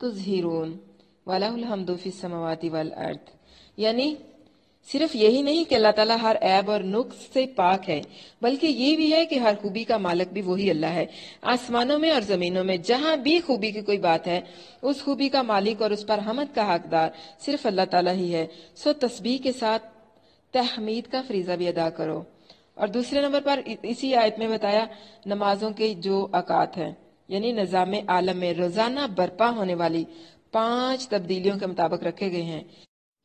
تظہرون وَلَهُ الْحَمْدُ فِي السَّمَاوَاتِ وَالْأَرْضِ، یعنی صرف یہی نہیں کہ اللہ تعالیٰ ہر عیب اور نقص سے پاک ہے، بلکہ یہ بھی ہے کہ ہر خوبی کا مالک بھی وہی اللہ ہے۔ آسمانوں میں اور زمینوں میں جہاں بھی خوبی کی کوئی بات ہے اس خوبی کا مالک اور اس پر حمد کا حقدار صرف اللہ تعالیٰ ہی ہے۔ سو تسبیح کے ساتھ تحمید کا فریضہ بھی ادا کرو۔ اور دوسرے نمبر پر اسی آیت میں بتایا نمازوں کے جو اوقات ہیں، یعنی نظام عالم میں روزانہ برپا ہونے والی 5 تبدیلیوں کے مطابق رکھے گئے ہیں۔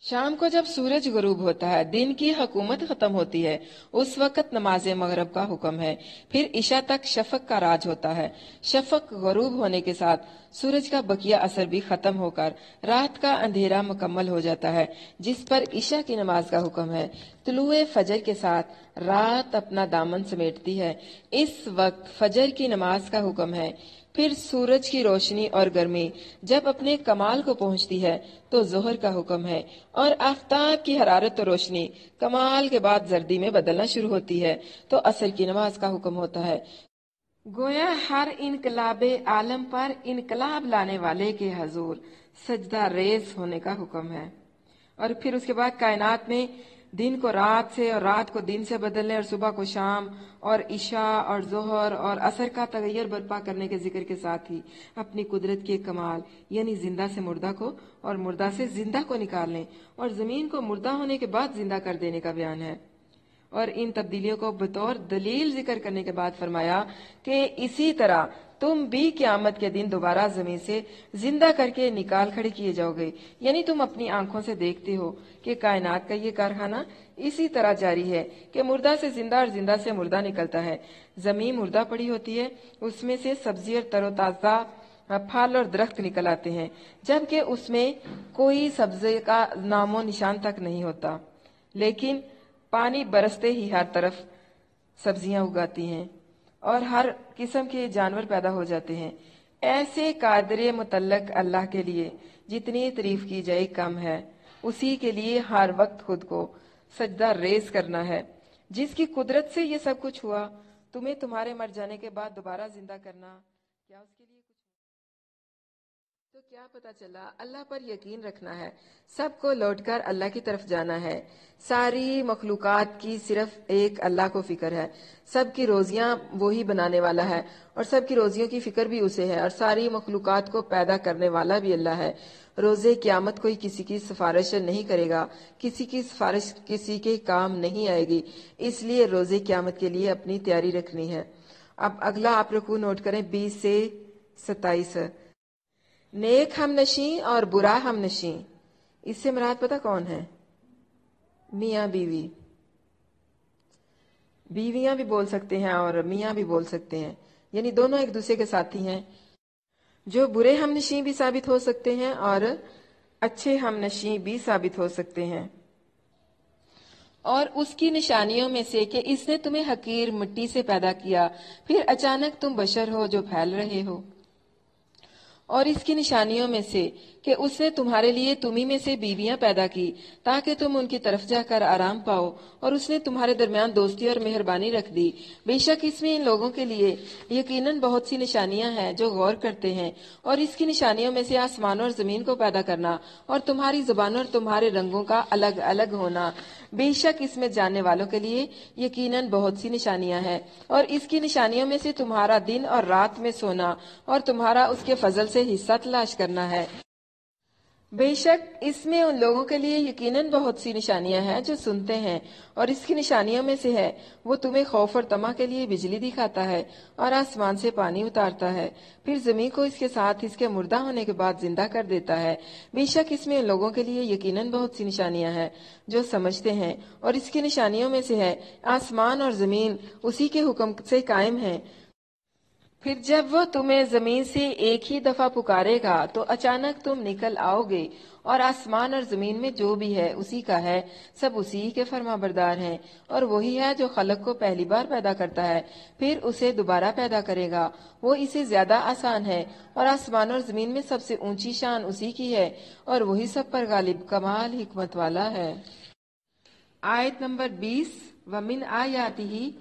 शाम को जब सूरज गुरूब होता है, दिन की हुकूमत खत्म होती है, उस वक्त नमाज मगरब का हुक्म है। फिर इशा तक शफक का राज होता है। शफक गुरूब होने के साथ सूरज का बकिया असर भी खत्म होकर रात का अंधेरा मुकम्मल हो जाता है, जिस पर इशा की नमाज का हुक्म है। तुलुए फजर के साथ रात अपना दामन समेटती है, इस वक्त फजर की नमाज का हुक्म है। फिर सूरज की रोशनी और गर्मी जब अपने कमाल को पहुंचती है तो जोहर का हुक्म है, और आफताब की हरारत और रोशनी कमाल के बाद जर्दी में बदलना शुरू होती है तो असर की नमाज का हुक्म होता है। गोया हर इनकलाबे आलम पर इनकलाब लाने वाले के हजूर सजदा रेज होने का हुक्म है। और फिर उसके बाद कायनात में दिन को रात से और रात को दिन से बदलने और सुबह को शाम और इशा और जोहर और असर का तगैयर बर्पा करने के जिक्र के साथ ही अपनी कुदरत के कमाल यानी जिंदा से मुर्दा को और मुर्दा से जिंदा को निकालने और जमीन को मुर्दा होने के बाद जिंदा कर देने का बयान है। और इन तब्दीलियों को बतौर दलील जिक्र करने के बाद फरमाया कि इसी तरह तुम भी क़यामत के दिन दोबारा जमीन से जिंदा करके निकाल खड़े किए जाओगे। यानी तुम अपनी आंखों से देखते हो कि कायनात का ये कारखाना इसी तरह जारी है कि मुर्दा से जिंदा और जिंदा से मुर्दा निकलता है। जमीन मुर्दा पड़ी होती है, उसमें से सब्जी और तरोताजा फल और दरख्त निकल आते हैं, जबकि उसमें कोई सब्जी का नामो निशान तक नहीं होता, लेकिन पानी बरसते ही हर तरफ सब्जियां उगाती हैं और हर किस्म के जानवर पैदा हो जाते हैं। ऐसे कादरे मुतल्लक अल्लाह के लिए जितनी तारीफ की जाए कम है। उसी के लिए हर वक्त खुद को सजदा रेज करना है, जिसकी कुदरत से ये सब कुछ हुआ। तुम्हें तुम्हारे मर जाने के बाद दोबारा जिंदा करना क्या उसके लिए कुछ? तो क्या पता चला, अल्लाह पर यकीन रखना है, सबको लौटकर अल्लाह की तरफ जाना है। सारी मखलूकात की सिर्फ एक अल्लाह को फिक्र है। सबकी रोजियां वही बनाने वाला है और सबकी रोजियों की फिक्र भी उसे है, और सारी मखलूकात को पैदा करने वाला भी अल्लाह है। रोजे क़यामत कोई किसी की सिफारिश नहीं करेगा, किसी की सिफारिश किसी के काम नहीं आएगी, इसलिए रोजे क़यामत के लिए अपनी तैयारी रखनी है। अब अगला आप रुकू नोट करें 20 से 27। नेक हमनशी और बुरा हमनशी, इससे मुराद पता कौन है? मियाँ बीवी। बीवियां भी बोल सकते हैं और मियाँ भी बोल सकते हैं, यानी दोनों एक दूसरे के साथी हैं, जो बुरे हमनशी भी साबित हो सकते हैं और अच्छे हमनशी भी साबित हो सकते हैं। और उसकी निशानियों में से कि इसने तुम्हें हकीर मिट्टी से पैदा किया, फिर अचानक तुम बशर हो जो फैल रहे हो। और इसकी निशानियों में से कि उसने तुम्हारे लिए तुम्ही में से बीवियां पैदा की ताकि तुम उनकी तरफ जाकर आराम पाओ, और उसने तुम्हारे दरमियान दोस्ती और मेहरबानी रख दी। बेशक इसमें इन लोगों के लिए यकीनन बहुत सी निशानियां हैं जो गौर करते हैं। और इसकी निशानियों में से आसमान और जमीन को पैदा करना और तुम्हारी जुबान और तुम्हारे रंगों का अलग अलग होना। बेशक इसमें जानने वालों के लिए यकीनन बहुत सी निशानियां हैं। और इसकी निशानियों में से तुम्हारा दिन और रात में सोना और तुम्हारा उसके फजल से हिस्सा तलाश करना है। बेशक इसमें उन लोगों के लिए यकीनन बहुत सी निशानियां हैं जो सुनते हैं। और इसकी निशानियों में से है वो तुम्हें खौफ और तमा के लिए बिजली दिखाता है और आसमान से पानी उतारता है, फिर जमीन को इसके साथ इसके मुर्दा होने के बाद जिंदा कर देता है। बेशक इसमें उन लोगों के लिए यकीनन बहुत सी निशानियां हैं जो समझते हैं। और इसकी निशानियों में से है आसमान और जमीन उसी के हुक्म से कायम है। फिर जब वो तुम्हें जमीन से एक ही दफा पुकारेगा तो अचानक तुम निकल आओगे, और आसमान और जमीन में जो भी है उसी का है, सब उसी के फरमाबरदार हैं। और वही है जो खलक को पहली बार पैदा करता है, फिर उसे दोबारा पैदा करेगा। वो इसे ज्यादा आसान है, और आसमान और जमीन में सबसे ऊंची शान उसी की है, और वही सब पर गालिब कमाल हिकमत वाला है। आयत नंबर 20, वमिन आयातिही,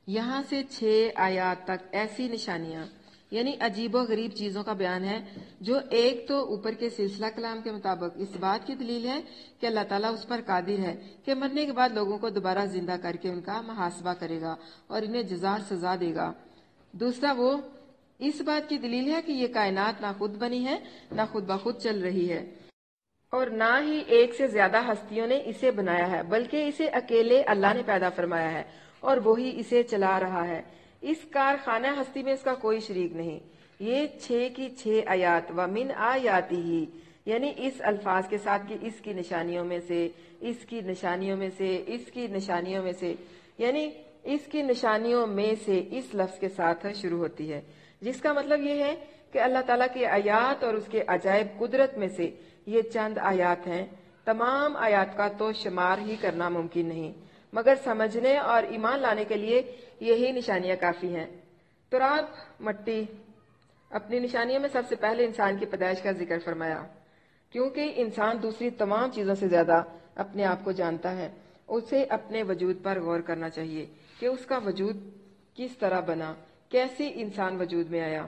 यहाँ से 6 आयात तक ऐसी निशानियां यानी अजीबो गरीब चीजों का बयान है, जो एक तो ऊपर के सिलसिला कलाम के मुताबिक इस बात की दलील है कि अल्लाह ताला उस पर कादिर है कि मरने के बाद लोगों को दोबारा जिंदा करके उनका मुहासबा करेगा और इन्हें जज़ा सजा देगा। दूसरा वो इस बात की दलील है कि ये कायनात ना खुद बनी है, ना खुद ब खुद चल रही है, और ना ही एक से ज्यादा हस्तियों ने इसे बनाया है, बल्कि इसे अकेले अल्लाह ने पैदा फरमाया है और वही इसे चला रहा है। इस कारखाना हस्ती में इसका कोई शरीक नहीं। ये 6 की 6 आयात व मिन आयाती ही, یعنی اس الفاظ کے ساتھ کہ اس کی نشانیوں میں سے، اس کی نشانیوں میں سے، اس کی نشانیوں میں سے، یعنی اس کی نشانیوں میں سے اس لفظ کے ساتھ شروع ہوتی ہے، جس کا مطلب یہ ہے کہ اللہ تعالیٰ کی آیات اور اس کے عجائب قدرت میں سے یہ چند آیات ہیں۔ تمام آیات کا تو شمار ہی کرنا ممکن نہیں، مگر سمجھنے اور ایمان لانے کے لیے یہی نشانیاں کافی ہیں۔ تراب، مٹی، اپنی نشانیوں میں سب سے پہلے انسان کی پیدائش کا ذکر فرمایا، کیونکہ انسان دوسری تمام چیزوں سے زیادہ اپنے آپ کو جانتا ہے۔ اسے اپنے وجود پر غور کرنا چاہیے کہ اس کا وجود کس طرح بنا، کیسے انسان وجود میں آیا۔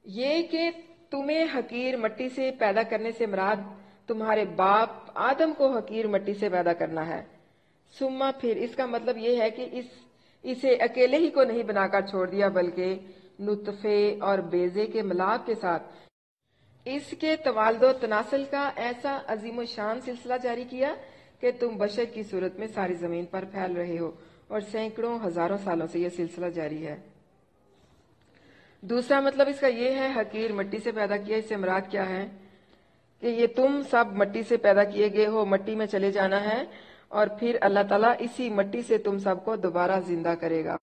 یہ کہ تمہیں حقیر مٹی سے پیدا کرنے سے مراد تمہارے باپ آدم کو حقیر مٹی سے پیدا کرنا ہے۔ ثم پھر اس کا مطلب یہ ہے کہ اسے اکیلے ہی کو نہیں بنا کر چھوڑ دیا، بلکہ نطفے اور بیضے کے ملاپ کے ساتھ اس کے توالد و تناسل کا ایسا عظیم و شان سلسلہ جاری کیا کہ تم بشر کی صورت میں ساری زمین پر پھیل رہے ہو، اور سینکڑوں ہزاروں سالوں سے یہ سلسلہ جاری ہے۔ دوسرا مطلب اس کا یہ ہے حقیر مٹی سے پیدا کیا، اس سے مراد کیا ہے کہ یہ تم سب مٹی سے پیدا کیے گئے ہو، مٹی میں چلے جانا ہے، اور پھر اللہ تعالیٰ اسی مٹی سے تم سب کو دوبارہ زندہ کرے گا۔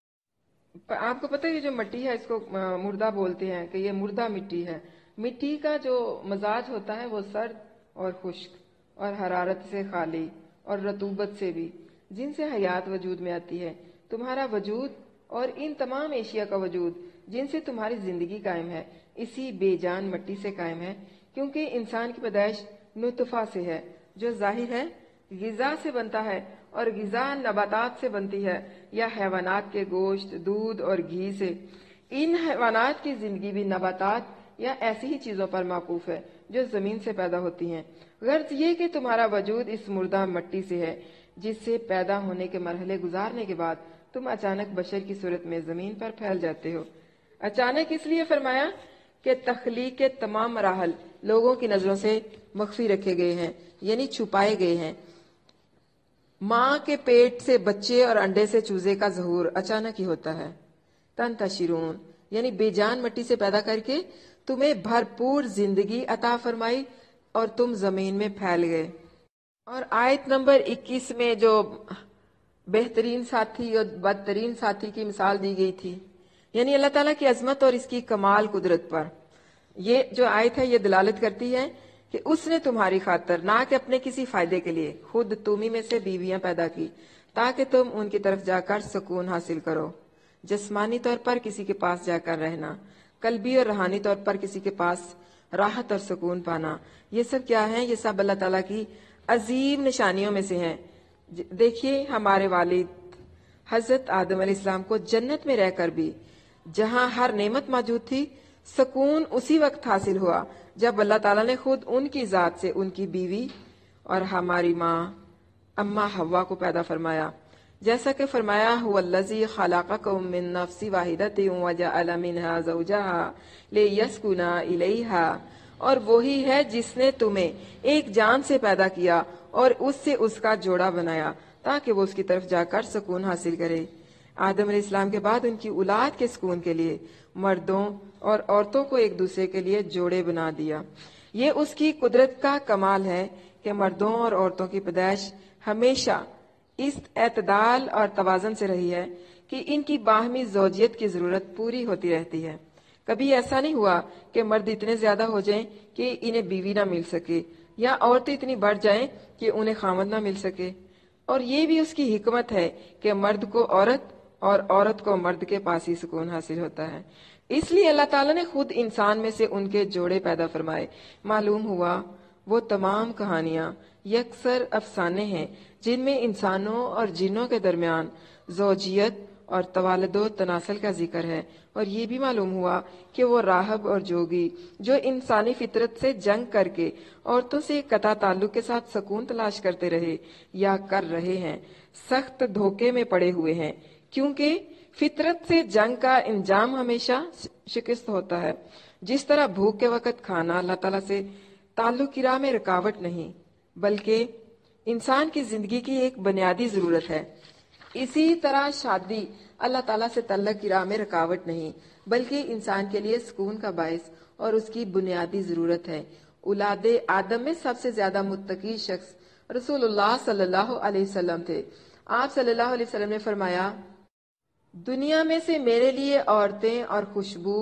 آپ کو پتہ ہے یہ جو مٹی ہے اس کو مردہ بولتے ہیں، کہ یہ مردہ مٹی ہے۔ مٹی کا جو مزاج ہوتا ہے وہ سرد اور خشک اور حرارت سے خالی اور رطوبت سے بھی، جن سے حیات وجود میں آتی ہے۔ تمہارا وجود اور ان تمام اشیاء کا وجود جن سے تمہاری زندگی قائم ہے، اسی بے جان مٹی سے قائم ہے، کیونکہ انسان کی پیدائش نطفہ سے ہے، جو ظاہر ہے غذا سے بنتا ہے، اور غذا نباتات سے بنتی ہے یا حیوانات کے گوشت، دودھ اور گھی سے۔ ان حیوانات کی زندگی بھی نباتات یا ایسی ہی چیزوں پر موقوف ہے جو زمین سے پیدا ہوتی ہیں۔ غرض یہ کہ تمہارا وجود اس مردہ مٹی سے ہے، جس سے پیدا ہونے کے مرحلے گزارنے کے بعد تم اچانک بشر کی صورت میں زمین پر پھیل جاتے ہو۔ اچانک اس لیے فرمایا کہ تخلیق کے تمام مراحل لوگوں کی نظروں سے مخفی رکھے گئے ہیں، یعنی چھپائے گئے ہیں۔ ماں کے پیٹ سے بچے اور انڈے سے چوزے کا ظہور اچانک ہی ہوتا ہے۔ تنتشرون، یعنی بے جان مٹی سے پیدا کر کے تمہیں بھرپور زندگی عطا فرمائی اور تم زمین میں پھیل گئے۔ اور آیت نمبر 21 میں جو بہترین ساتھی اور بدترین ساتھی کی مثال دی گئی تھی، یعنی اللہ تعالیٰ کی عظمت اور اس کی کمال قدرت پر، یہ جو آیت ہے یہ دلالت کرتی ہے کہ اس نے تمہاری خاطر نہ کہ اپنے کسی فائدے کے لیے خود تمہیں میں سے بیویاں پیدا کی، تاکہ تم ان کی طرف جا کر سکون حاصل کرو، جسمانی طور پر کسی کے پاس جا کر رہنا، قلبی اور روحانی طور پر کسی کے پاس راحت اور سکون پانا۔ یہ سب کیا ہے؟ یہ سب اللہ تعالیٰ کی عظیم نشانیوں میں سے ہیں۔ دیکھیے ہمارے والد حضرت آدم علیہ السلام کو جنت میں رہ کر بھی جہاں ہر نعمت موجود تھی، سکون اسی وقت حاصل ہوا جب اللہ تعالیٰ نے خود ان کی ذات سے ان کی بیوی اور ہماری ماں اماں حوا کو پیدا فرمایا، جیسا کہ فرمایا هو الذی خلقکم من نفس واحدۃ وجعل منها زوجها لیسکن الیہا، اور وہی ہے جس نے تمہیں ایک جان سے پیدا کیا اور اس سے اس کا جوڑا بنایا تاکہ وہ اس کی طرف جا کر سکون حاصل کرے۔ آدم علیہ السلام کے بعد ان کی اولاد کے سکون کے لیے مردوں اور عورتوں کو ایک دوسرے کے لیے جوڑے بنا دیا۔ یہ اس کی قدرت کا کمال ہے کہ مردوں اور عورتوں کی پیدائش ہمیشہ اس اعتدال اور توازن سے رہی ہے کہ ان کی باہمی زوجیت کی ضرورت پوری ہوتی رہتی ہے۔ کبھی ایسا نہیں ہوا کہ مرد اتنے زیادہ ہو جائیں کہ انہیں بیوی نہ مل سکے، یا عورتیں اتنی بڑھ جائیں کہ انہیں خامد نہ مل سکے۔ اور یہ بھی اس کی حکمت ہے کہ مرد کو عورت اور عورت کو مرد کے پاس ہی سکون حاصل ہوتا ہے۔ اس لیے اللہ تعالیٰ نے خود انسان میں سے ان کے جوڑے پیدا فرمائے۔ معلوم ہوا وہ تمام کہانیاں یکسر افسانے ہیں جن میں انسانوں اور جنوں کے درمیان زوجیت اور توالد و تناسل کا ذکر ہے، اور یہ بھی معلوم ہوا کہ وہ راہب اور جوگی جو انسانی فطرت سے جنگ کر کے عورتوں سے قطع تعلق کے ساتھ سکون تلاش کرتے رہے یا کر رہے ہیں، سخت دھوکے میں پڑے ہوئے ہیں، کیونکہ فطرت سے جنگ کا انجام ہمیشہ شکست ہوتا ہے۔ جس طرح بھوک کے وقت کھانا اللہ تعالیٰ سے تعلق کی راہ میں رکاوٹ نہیں بلکہ انسان کی زندگی کی ایک بنیادی ضرورت ہے، اسی طرح شادی اللہ تعالیٰ سے تعلق کی راہ میں رکاوٹ نہیں بلکہ انسان کے لیے سکون کا باعث اور اس کی بنیادی ضرورت ہے۔ औलादे आदम में सबसे ज्यादा मुत्तकी शख्स रसूलुल्लाह सल्लल्लाहु अलैहि वसल्लम थे। आप सल्लल्लाहु अलैहि वसल्लम ने फरमाया, दुनिया में से मेरे लिए औरतें और खुशबू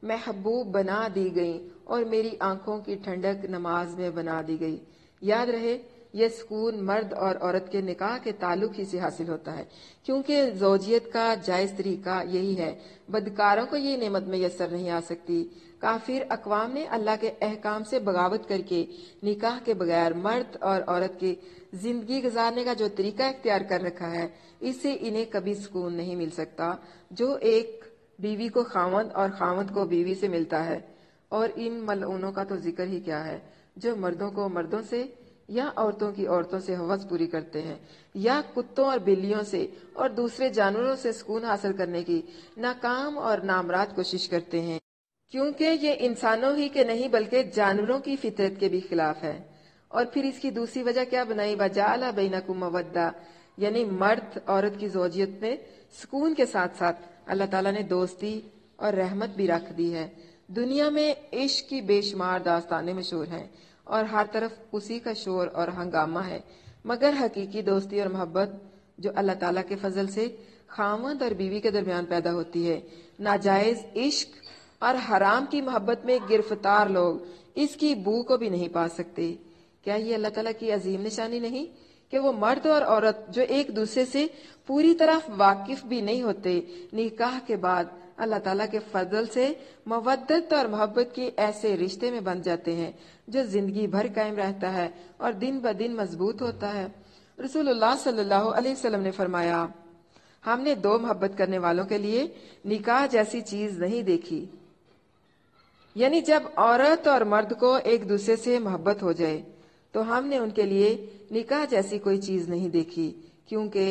महबूब बना दी गईं और मेरी आंखों की ठंडक नमाज में बना दी गई। याद रहे, यह सुकून मर्द और औरत के निकाह के ताल्लुक ही से हासिल होता है, क्योंकि ज़ौजियत का जायज तरीका यही है। बदकारों को ये नेमत मैसर नहीं आ सकती। काफिर अकवाम ने अल्लाह के अहकाम से बगावत करके निकाह के बगैर मर्द और औरत की जिंदगी गुजारने का जो तरीका इख्तियार कर रखा है, इससे इन्हें कभी सुकून नहीं मिल सकता जो एक बीवी को खावंद और खावंद को बीवी से मिलता है। और इन मलऊनों का तो जिक्र ही क्या है, जो मर्दों को मर्दों से या औरतों की औरतों से हवस पूरी करते हैं, या कुत्तों और बिल्लियों से और दूसरे जानवरों से सुकून हासिल करने की नाकाम और नामराद कोशिश करते हैं, क्योंकि ये इंसानों ही के नहीं बल्कि जानवरों की फितरत के भी खिलाफ है। और फिर इसकी दूसरी वजह क्या बनाई, वजाला बैनकुम मवद्दा, यानी मर्द औरत की ज़ौजियत में सुकून के साथ साथ अल्लाह ताला ने दोस्ती और रहमत भी रख दी है। दुनिया में इश्क की बेशुमार दास्तानें मशहूर हैं और हर तरफ उसी का शोर और हंगामा है, मगर हकीकी दोस्ती और मोहब्बत जो अल्लाह ताला के फजल से खामद और बीवी के दरमियान पैदा होती है, नाजायज इश्क और हराम की मोहब्बत में गिरफ्तार लोग इसकी बू को भी नहीं पा सकते। क्या ये अल्लाह ताला की अजीम निशानी नहीं कि वो मर्द और औरत जो एक दूसरे से पूरी तरह वाकिफ भी नहीं होते, निकाह के बाद अल्लाह ताला के फजल से मवद्दत और मोहब्बत के ऐसे रिश्ते में बन जाते हैं जो जिंदगी भर कायम रहता है और दिन ब दिन मजबूत होता है। रसूलुल्लाह सल्लल्लाहु अलैहि वसल्लम ने फरमाया, हमने दो मोहब्बत करने वालों के लिए निकाह जैसी चीज नहीं देखी, यानी जब औरत और मर्द को एक दूसरे से मोहब्बत हो जाए तो हमने उनके लिए निकाह जैसी कोई चीज नहीं देखी, क्योंकि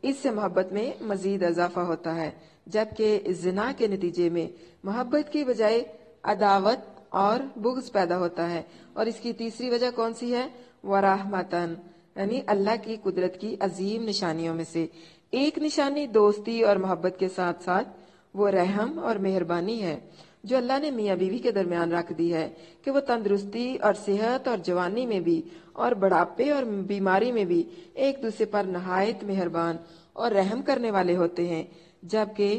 इससे मोहब्बत में मजीद इजाफा होता है, जबकि जिना के नतीजे में मोहब्बत की बजाय अदावत और बुग़्ज़ पैदा होता है। और इसकी तीसरी वजह कौन सी है, वराहमतन, यानी अल्लाह की कुदरत की अजीम निशानियों में से एक निशानी दोस्ती और मोहब्बत के साथ साथ वो रहम और मेहरबानी है जो अल्लाह ने मियाँ बीवी के दरमियान रख दी है कि वो तंदुरुस्ती और सेहत और जवानी में भी और बुढ़ापे और बीमारी में भी एक दूसरे पर नहायत मेहरबान और रहम करने वाले होते हैं। जबकि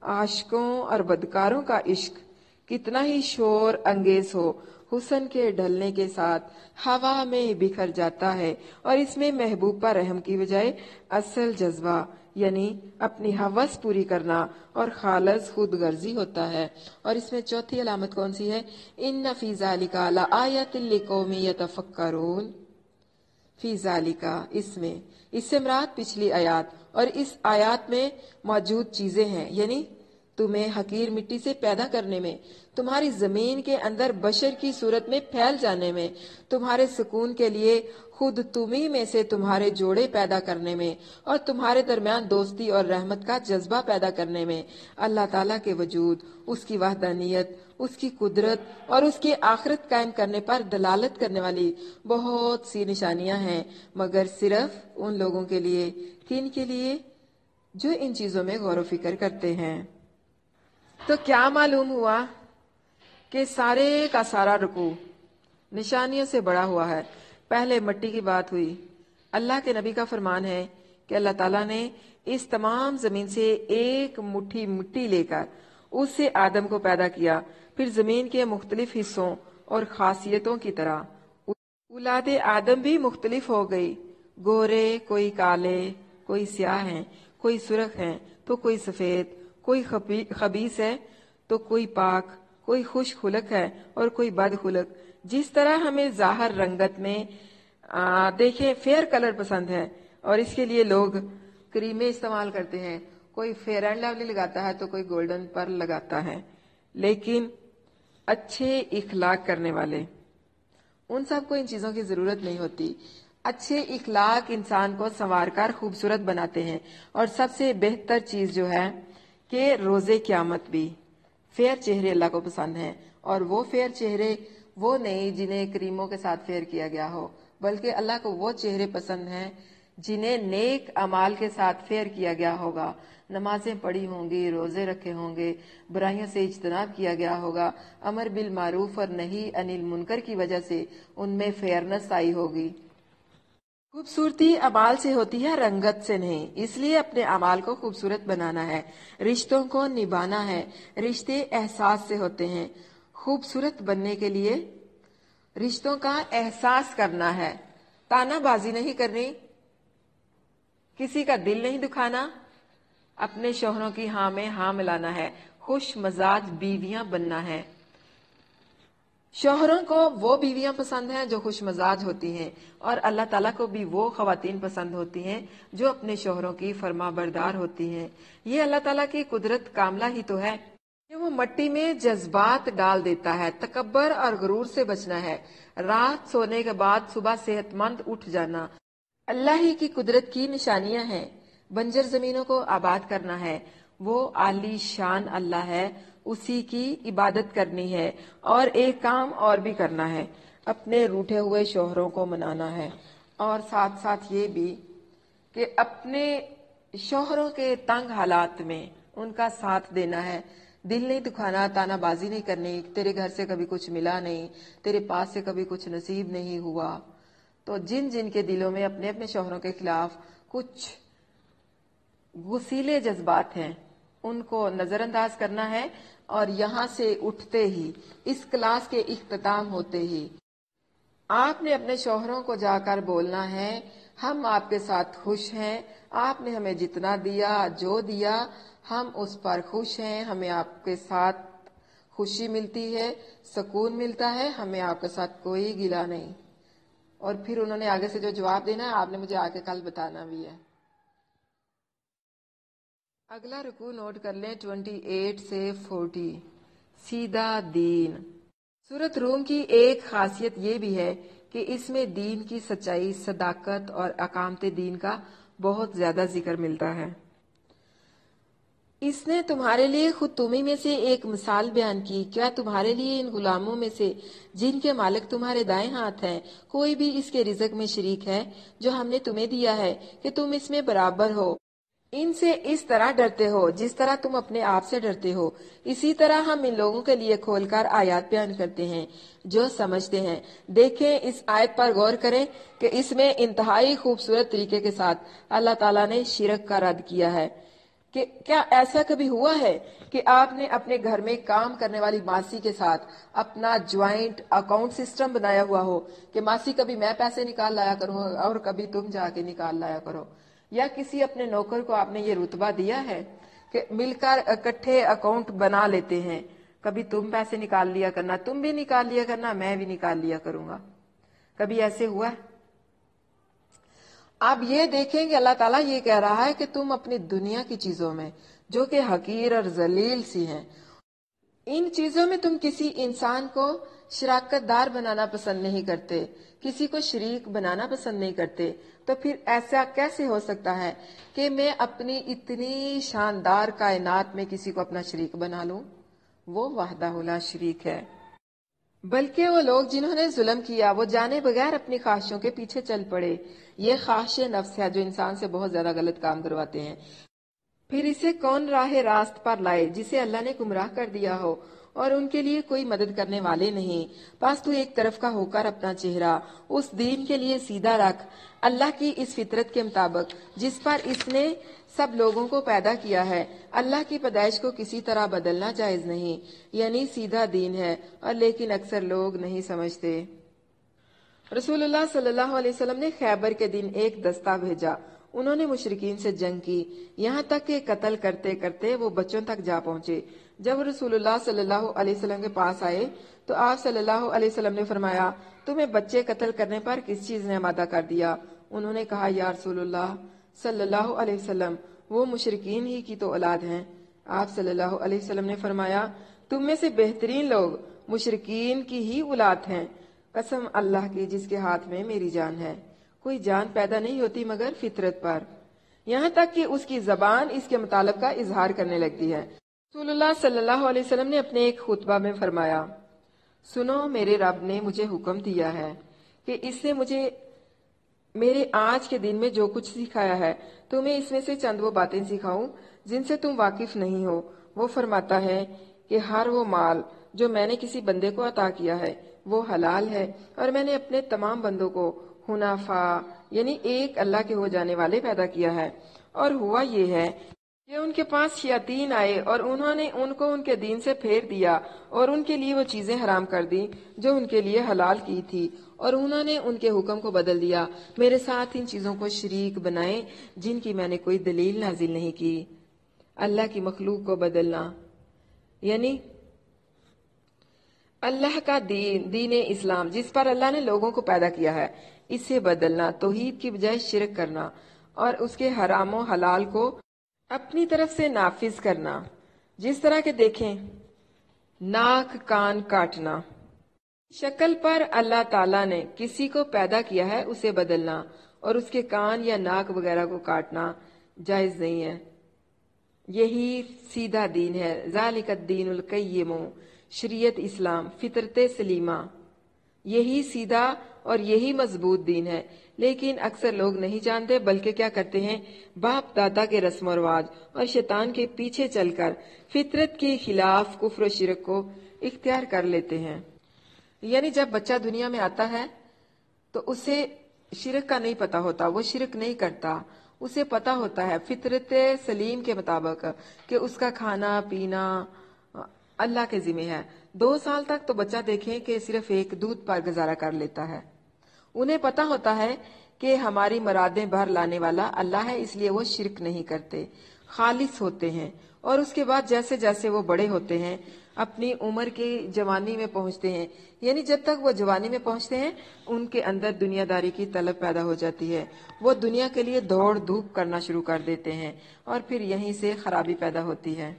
आशिकों और बदकारों का इश्क कितना ही शोर अंगेज हो, हुस्न के ढलने के साथ हवा में बिखर जाता है और इसमें महबूब पर रहम की बजाय असल जज्बा यानी अपनी हवस पूरी करना और खालस खुद गर्जी होता है। और इसमें चौथी अलामत कौन सी है, इन्ना फी ज़ालिका लआयतिन लिकौमिन यतफक्करून। फी ज़ालिका, इसमें, इससे मुराद पिछली आयत और इस आयत में मौजूद चीजें हैं, यानी तुम्हें हकीर मिट्टी से पैदा करने में, तुम्हारी जमीन के अंदर बशर की सूरत में फैल जाने में, तुम्हारे सुकून के लिए खुद तुम्ही में से तुम्हारे जोड़े पैदा करने में और तुम्हारे दरमियान दोस्ती और रहमत का जज्बा पैदा करने में अल्लाह ताला के वजूद, उसकी वहदानियत, उसकी कुदरत और उसकी आखिरत कायम करने पर दलालत करने वाली बहुत सी निशानियां हैं, मगर सिर्फ उन लोगों के लिए, किन के लिए, जो इन चीजों में गौर फिक्र करते हैं। तो क्या मालूम हुआ कि सारे का सारा रुकू निशानियों से बड़ा हुआ है। पहले मिट्टी की बात हुई। अल्लाह के नबी का फरमान है कि अल्लाह ताला ने इस तमाम जमीन से एक मुट्ठी मिट्टी लेकर उससे आदम को पैदा किया, फिर जमीन के मुख्तलिफ हिस्सों और खासियतों की तरह औलादे आदम भी मुख्तलिफ हो गई। गोरे, कोई काले, कोई स्याह हैं, कोई सुर्ख हैं, तो कोई सफेद, कोई खबीस है तो कोई पाक, कोई खुश खुलक है और कोई बद खुलक। जिस तरह हमें जाहिर रंगत में देखें फेयर कलर पसंद है और इसके लिए लोग क्रीमें इस्तेमाल करते हैं, कोई फेयर एंड लवली लगाता है तो कोई गोल्डन पर्ल लगाता है, लेकिन अच्छे इखलाक करने वाले, उन सबको इन चीजों की जरूरत नहीं होती। अच्छे इखलाक इंसान को संवारकर खूबसूरत बनाते हैं। और सबसे बेहतर चीज जो है कि रोजे क़यामत भी फेयर चेहरे अल्लाह को पसंद हैं, और वो फेयर चेहरे वो नहीं जिन्हें क्रीमों के साथ फेयर किया गया हो, बल्कि अल्लाह को वो चेहरे पसंद हैं जिन्हें नेक अमाल के साथ फेयर किया गया होगा, नमाजें पढ़ी होंगी, रोजे रखे होंगे, बुराइयों से इज्तनाब किया गया होगा, अमर बिल मारूफ और नहीं अनिल मुनकर की वजह से उनमें फेयरनेस आई होगी। खूबसूरती अमाल से होती है, रंगत से नहीं। इसलिए अपने अमाल को खूबसूरत बनाना है, रिश्तों को निभाना है। रिश्ते एहसास से होते हैं। खूबसूरत बनने के लिए रिश्तों का एहसास करना है, तानाबाजी नहीं करनी, किसी का दिल नहीं दुखाना, अपने शौहरों की हाँ में हाँ मिलाना है, खुश मजाज बीवियां बनना है। शौहरों को वो बीवियां पसंद हैं जो खुश मजाज होती हैं, और अल्लाह ताला को भी वो खवातीन पसंद होती हैं जो अपने शौहरों की फर्मा बरदार होती हैं। ये अल्लाह ताला की कुदरत कामला ही तो है कि वो मट्टी में जज्बात डाल देता है। तकब्बर और गुरूर से बचना है। रात सोने के बाद सुबह सेहतमंद उठ जाना अल्लाह ही की कुदरत की निशानियां हैं। बंजर जमीनों को आबाद करना है, वो आली शान अल्लाह है, उसी की इबादत करनी है। और एक काम और भी करना है, अपने रूठे हुए शौहरों को मनाना है, और साथ साथ ये भी कि अपने शौहरों के तंग हालात में उनका साथ देना है। दिल नहीं दुखाना, तानाबाजी नहीं करनी, तेरे घर से कभी कुछ मिला नहीं, तेरे पास से कभी कुछ नसीब नहीं हुआ। तो जिन जिन के दिलों में अपने अपने शौहरों के खिलाफ कुछ गुस्सीले जज्बात हैं, उनको नजरअंदाज करना है। और यहाँ से उठते ही, इस क्लास के इख्तिताम होते ही, आपने अपने शौहरों को जाकर बोलना है, हम आपके साथ खुश हैं, आपने हमें जितना दिया, जो दिया, हम उस पर खुश हैं, हमें आपके साथ खुशी मिलती है, सुकून मिलता है, हमें आपके साथ कोई गिला नहीं। और फिर उन्होंने आगे से जो जवाब देना है, आपने मुझे आके कल बताना भी है। अगला रुकू नोट कर लें, 28 से 40, सीधा दीन। सूरत रूम की एक खासियत ये भी है कि इसमें दीन की सच्चाई, सदाकत और अकामते दीन का बहुत ज्यादा जिक्र मिलता है। इसने तुम्हारे लिए खुद तुम्ही में से एक मिसाल बयान की। क्या तुम्हारे लिए इन गुलामों में से जिनके मालिक तुम्हारे दाएं हाथ हैं, कोई भी इसके रिज़्क में शरीक है जो हमने तुम्हें दिया है कि तुम इसमें बराबर हो? इनसे इस तरह डरते हो जिस तरह तुम अपने आप से डरते हो। इसी तरह हम इन लोगों के लिए खोलकर आयत बयान करते हैं जो समझते हैं। देखें, इस आयत पर गौर करें कि इसमें इंतहाई खूबसूरत तरीके के साथ अल्लाह ताला ने शिरक का रद्द किया है। कि क्या ऐसा कभी हुआ है कि आपने अपने घर में काम करने वाली मासी के साथ अपना ज्वाइंट अकाउंट सिस्टम बनाया हुआ हो कि मासी कभी मैं पैसे निकाल लाया करूं और कभी तुम जाके निकाल लाया करो? या किसी अपने नौकर को आपने ये रुतबा दिया है कि मिलकर इकट्ठे अकाउंट बना लेते हैं, कभी तुम पैसे निकाल लिया करना, तुम भी निकाल लिया करना, मैं भी निकाल लिया करूंगा? कभी ऐसे हुआ है? आप ये देखें कि अल्लाह ताला ये कह रहा है कि तुम अपनी दुनिया की चीजों में जो कि हकीर और जलील सी हैं, इन चीजों में तुम किसी इंसान को शराकतदार बनाना पसंद नहीं करते, किसी को शरीक बनाना पसंद नहीं करते। तो फिर ऐसा कैसे हो सकता है कि मैं अपनी इतनी शानदार कायनात में किसी को अपना शरीक बना लूं? वो वाहदाहुला शरीक है। बल्कि वो लोग जिन्होंने जुल्म किया वो जाने बगैर अपनी ख्वाहिशों के पीछे चल पड़े। ये ख्वाहिश नफ्स है जो इंसान से बहुत ज्यादा गलत काम करवाते हैं। फिर इसे कौन राह रास्त पर लाए जिसे अल्लाह ने गुमराह कर दिया हो और उनके लिए कोई मदद करने वाले नहीं। बस तू एक तरफ का होकर अपना चेहरा उस दीन के लिए सीधा रख, अल्लाह की इस फितरत के मुताबिक जिस पर इसने सब लोगों को पैदा किया है। अल्लाह की पैदाइश को किसी तरह बदलना जायज नहीं, यानी सीधा दीन है, और लेकिन अक्सर लोग नहीं समझते। रसूलुल्लाह सल्लल्लाहु अलैहि वसल्लम ने खैबर के दिन एक दस्ता भेजा। उन्होंने मुशरिकीन से जंग की, यहाँ तक कि कत्ल करते करते वो बच्चों तक जा पहुंचे। जब रसूलुल्लाह सल्लल्लाहु अलैहि वसल्लम के पास आए तो आप सल्लल्लाहु अलैहि वसल्लम ने फरमाया, तुम्हें बच्चे कत्ल करने पर किस चीज ने आमादा कर दिया? उन्होंने कहा, या रसूलुल्लाह सल्लल्लाहु अलैहि वसल्लम, वो मुशरिकीन ही की तो औलाद हैं। आप सल्लल्लाहु अलैहि वसल्लम ने फरमाया, तुम में से बेहतरीन लोग मुशरिकीन की ही औलाद हैं। कसम अल्लाह की जिसके हाथ में मेरी जान है, कोई जान पैदा नहीं होती मगर फितरत पर, यहाँ तक कि उसकी जबान इसके मुतालब का इजहार करने लगती है। रसूलुल्लाह सल्लल्लाहु अलैहि वसल्लम ने अपने एक खुतबा में फरमाया, सुनो, मेरे रब ने मुझे हुक्म दिया है कि इससे मुझे मेरे आज के दिन में जो कुछ सिखाया है, तुम्हें इसमें से चंद वो बातें सिखाऊं जिनसे तुम वाकिफ नहीं हो। वो फरमाता है कि हर वो माल जो मैंने किसी बंदे को अता किया है वो हलाल है, और मैंने अपने तमाम बंदों को हुनाफा यानी एक अल्लाह के हो जाने वाले पैदा किया है। और हुआ ये है कि उनके पास शयातीन आए और उन्होंने उनको उनके दीन से फेर दिया और उनके लिए वो चीजें हराम कर दी जो उनके लिए हलाल की थी, और उन्होंने उनके हुक्म को बदल दिया, मेरे साथ इन चीजों को शरीक बनाए जिनकी मैंने कोई दलील नाजिल नहीं की। अल्लाह की मखलूक को बदलना यानी अल्लाह का दीन इस्लाम जिस पर अल्लाह ने लोगों को पैदा किया है, इसे बदलना, तौहीद की बजाय शिरक करना और उसके हरामो हलाल को अपनी तरफ से नाफिज करना। जिस तरह के देखें, नाक कान काटना, शक्ल पर अल्लाह ताला ने किसी को पैदा किया है उसे बदलना और उसके कान या नाक वगैरह को काटना जायज नहीं है। यही सीधा दीन है। ज़ालिकद दीनुल क़य्यिम, शरीयत इस्लाम, फितरत सलीमा, यही सीधा और यही मजबूत दीन है। लेकिन अक्सर लोग नहीं जानते, बल्कि क्या करते हैं, बाप दादा के रस्म रिवाज और शैतान के पीछे चलकर फितरत के खिलाफ कुफ्र और शिरक को इख्तियार कर लेते हैं। यानी जब बच्चा दुनिया में आता है तो उसे शिरक का नहीं पता होता, वो शिरक नहीं करता। उसे पता होता है फितरत सलीम के मुताबिक कि उसका खाना पीना अल्लाह के जिम्मे है। 2 साल तक तो बच्चा देखें कि सिर्फ एक दूध पर गुजारा कर लेता है। उन्हें पता होता है कि हमारी मुरादें भर लाने वाला अल्लाह है, इसलिए वो शिरक नहीं करते, खालिस होते हैं। और उसके बाद जैसे जैसे वो बड़े होते हैं, अपनी उम्र की जवानी में पहुंचते हैं, यानी जब तक वो जवानी में पहुंचते हैं उनके अंदर दुनियादारी की तलब पैदा हो जाती है। वो दुनिया के लिए दौड़ धूप करना शुरू कर देते हैं और फिर यहीं से खराबी पैदा होती है।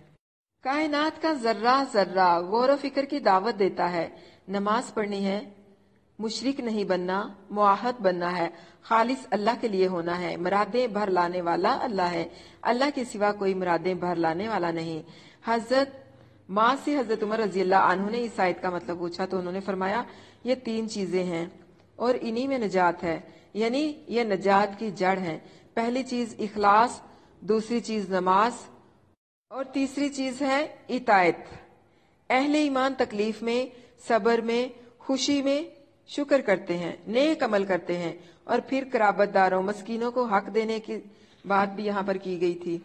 कायनात का जर्रा जर्रा गौर फिक्र की दावत देता है। नमाज पढ़नी है, मुशरिक नहीं बनना, मुआहद बनना है, खालिस अल्लाह के लिए होना है, मुरादें भर लाने वाला अल्लाह है, अल्लाह के सिवा कोई मुरादें भर लाने वाला नहीं। हजरत माँ से हजरत उमर रजी अल्लाह अन्हु ने इस आयत का मतलब पूछा तो उन्होंने फरमाया ये 3 चीजें हैं और इन्हीं में नजात है, यानी ये नजात की जड़ है। पहली चीज इखलास, दूसरी चीज नमाज और तीसरी चीज है इतायत। अहले ईमान तकलीफ में, सब्र में, खुशी में शुक्र करते हैं, नेक अमल करते हैं और फिर कराबतदारों मस्कीनों को हक देने की बात भी यहाँ पर की गई थी।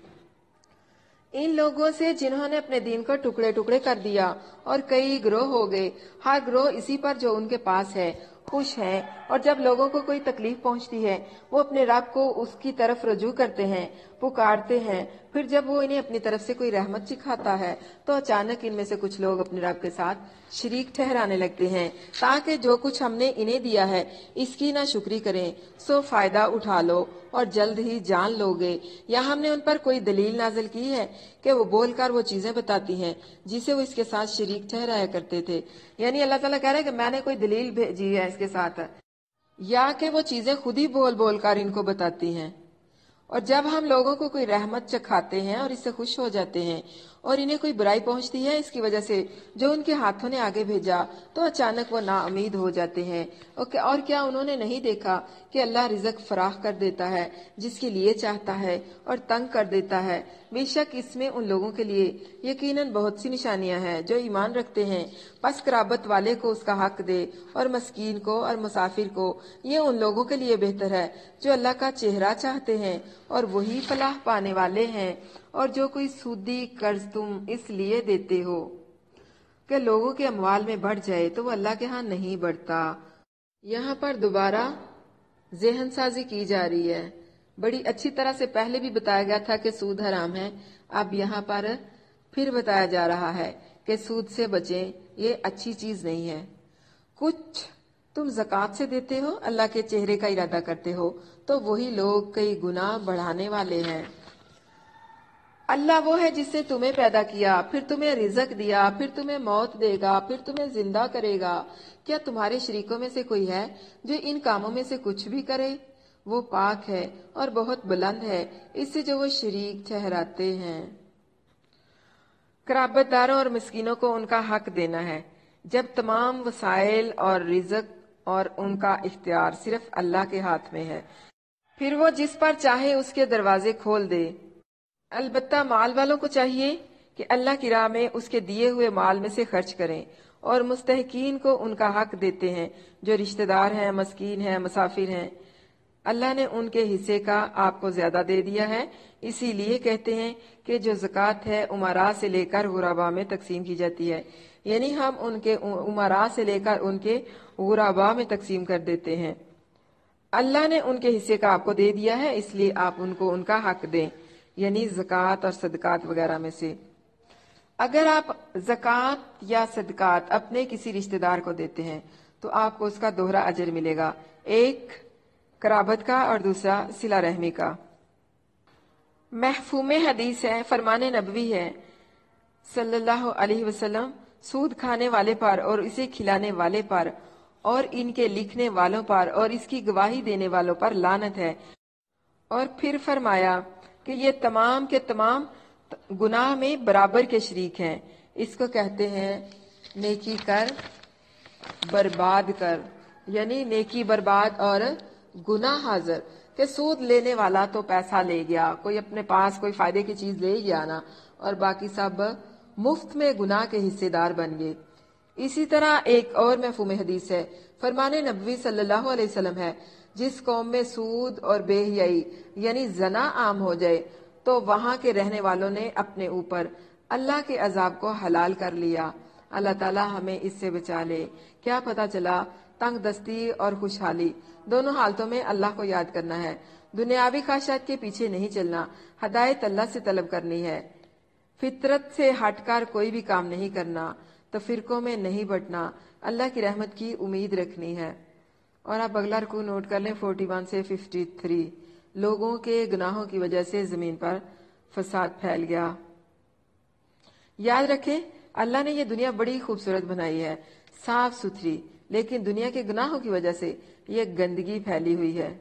इन लोगों से जिन्होंने अपने दीन को टुकड़े टुकड़े कर दिया और कई ग्रोह हो गए, हर ग्रोह इसी पर जो उनके पास है खुश है, और जब लोगों को कोई तकलीफ पहुंचती है वो अपने रब को उसकी तरफ रजू करते हैं, पुकारते हैं। फिर जब वो इन्हें अपनी तरफ से कोई रहमत सिखाता है तो अचानक इनमें से कुछ लोग अपने रब के साथ शरीक ठहराने लगते हैं, ताकि जो कुछ हमने इन्हें दिया है इसकी ना शुक्री करें, सो फायदा उठा लो और जल्द ही जान लोगे। या हमने उन पर कोई दलील नाजिल की है कि वो बोलकर वो चीजें बताती हैं जिसे वो इसके साथ शरीक ठहराया करते थे। यानी अल्लाह ताला कह रहा है कि मैंने कोई दलील भेजी है इसके साथ, या कि वो चीजें खुद ही बोल बोल कर इनको बताती हैं। और जब हम लोगों को कोई रहमत चखाते हैं और इससे खुश हो जाते हैं और इन्हें कोई बुराई पहुंचती है इसकी वजह से जो उनके हाथों ने आगे भेजा, तो अचानक वो नाउमीद हो जाते हैं। और क्या उन्होंने नहीं देखा कि अल्लाह रिज़्क फराख कर देता है जिसके लिए चाहता है और तंग कर देता है। बेशक इसमें उन लोगों के लिए यकीनन बहुत सी निशानियां हैं जो ईमान रखते हैं। बस कराबत वाले को उसका हक दे और मस्कीन को और मुसाफिर को। ये उन लोगों के लिए बेहतर है जो अल्लाह का चेहरा चाहते हैं और वही फलाह पाने वाले हैं। और जो कोई सूदी कर्ज तुम इसलिए देते हो कि लोगों के अमवाल में बढ़ जाए, तो वो अल्लाह के यहाँ नहीं बढ़ता। यहाँ पर दोबारा ज़हन साजी की जा रही है। बड़ी अच्छी तरह से पहले भी बताया गया था कि सूद हराम है, अब यहाँ पर फिर बताया जा रहा है कि सूद से बचें, ये अच्छी चीज नहीं है। कुछ तुम ज़कात से देते हो, अल्लाह के चेहरे का इरादा करते हो, तो वही लोग कई गुनाह बढ़ाने वाले हैं। अल्लाह वो है जिसने तुम्हें पैदा किया, फिर तुम्हें रिज़्क दिया, फिर तुम्हें मौत देगा, फिर तुम्हें जिंदा करेगा। क्या तुम्हारे शरीकों में से कोई है जो इन कामों में से कुछ भी करे? वो पाक है और बहुत बुलंद है इससे जो वो शरीक ठहराते हैं। कराबतदारों और मिस्कीनों को उनका हक देना है। जब तमाम वसाइल और रिज़्क اور ان کا اختیار صرف اللہ کے ہاتھ میں ہے، پھر وہ جس پر چاہے اس کے دروازے کھول دے۔ البتہ مال والوں کو چاہیے کہ اللہ کی راہ میں اس کے دیے ہوئے مال میں سے خرچ کریں اور مستحقین کو ان کا حق دیتے ہیں، جو رشتہ دار ہیں، مسکین ہیں، مسافر ہیں۔ اللہ نے ان کے حصے کا آپ کو زیادہ دے دیا ہے، اسی لیے کہتے ہیں کہ جو زکوٰۃ ہے امراء سے لے کر غرباء میں تقسیم کی جاتی ہے، یعنی ہم ان کے امراء سے لے کر ان کے غرباء میں تقسیم کر دیتے ہیں۔ اللہ نے ان کے حصے کا آپ کو دے دیا ہے، اس لیے آپ ان کو ان کا حق دیں، یعنی زکوٰۃ اور صدقات وغیرہ میں سے۔ اگر آپ زکوٰۃ یا صدقات اپنے کسی رشتہ دار کو دیتے ہیں تو آپ کو اس کا دوہرا اجر ملے گا، ایک قرابت کا اور دوسرا صلہ رحمی کا۔ مفہوم حدیث ہے، فرمان نبوی ہے صلی اللہ علیہ وسلم، سود کھانے والے پر اور اسے کھلانے والے پر اور ان کے لکھنے والوں پر اور اس کی گواہی دینے والوں پر لعنت ہے، اور پھر فرمایا کہ یہ تمام کے تمام گناہ میں برابر کے شریک ہیں۔ اس کو کہتے ہیں نیکی کر برباد کر، یعنی نیکی برباد اور گناہ حاضر، کہ سود لینے والا تو پیسہ لے گیا، کوئی اپنے پاس کوئی فائدے کی چیز لے گیا نا، اور باقی سب مفت میں گناہ کے حصے دار بن گئے۔ اسی طرح ایک اور مفہوم حدیث ہے، فرمان نبوی صلی اللہ علیہ وسلم ہے، جس قوم میں سود اور بے حیائی یعنی زنا عام ہو جائے تو وہاں کے رہنے والوں نے اپنے اوپر اللہ کے عذاب کو حلال کر لیا۔ اللہ تعالی ہمیں اس سے بچا لے۔ کیا پتہ چلا؟ تنگ دستی اور خوشحالی دونوں حالتوں میں اللہ کو یاد کرنا ہے، دنیاوی خواہشات کے پیچھے نہیں چلنا، ہدایت اللہ سے طلب کرنی ہے، فطرت سے ہٹ کر کوئی بھی کام نہیں کرنا، تفرقوں میں نہیں بٹنا، اللہ کی رحمت کی امید رکھنی ہے۔ اور آپ اگلا رکوع نوٹ کر لیں 41 سے 53۔ لوگوں کے گناہوں کی وجہ سے زمین پر فساد پھیل گیا۔ یاد رکھیں اللہ نے یہ دنیا بڑی خوبصورت بنائی ہے، صاف ستھری، لیکن دنیا کے گناہوں کی وجہ سے یہ گندگی پھیلی ہوئی ہے۔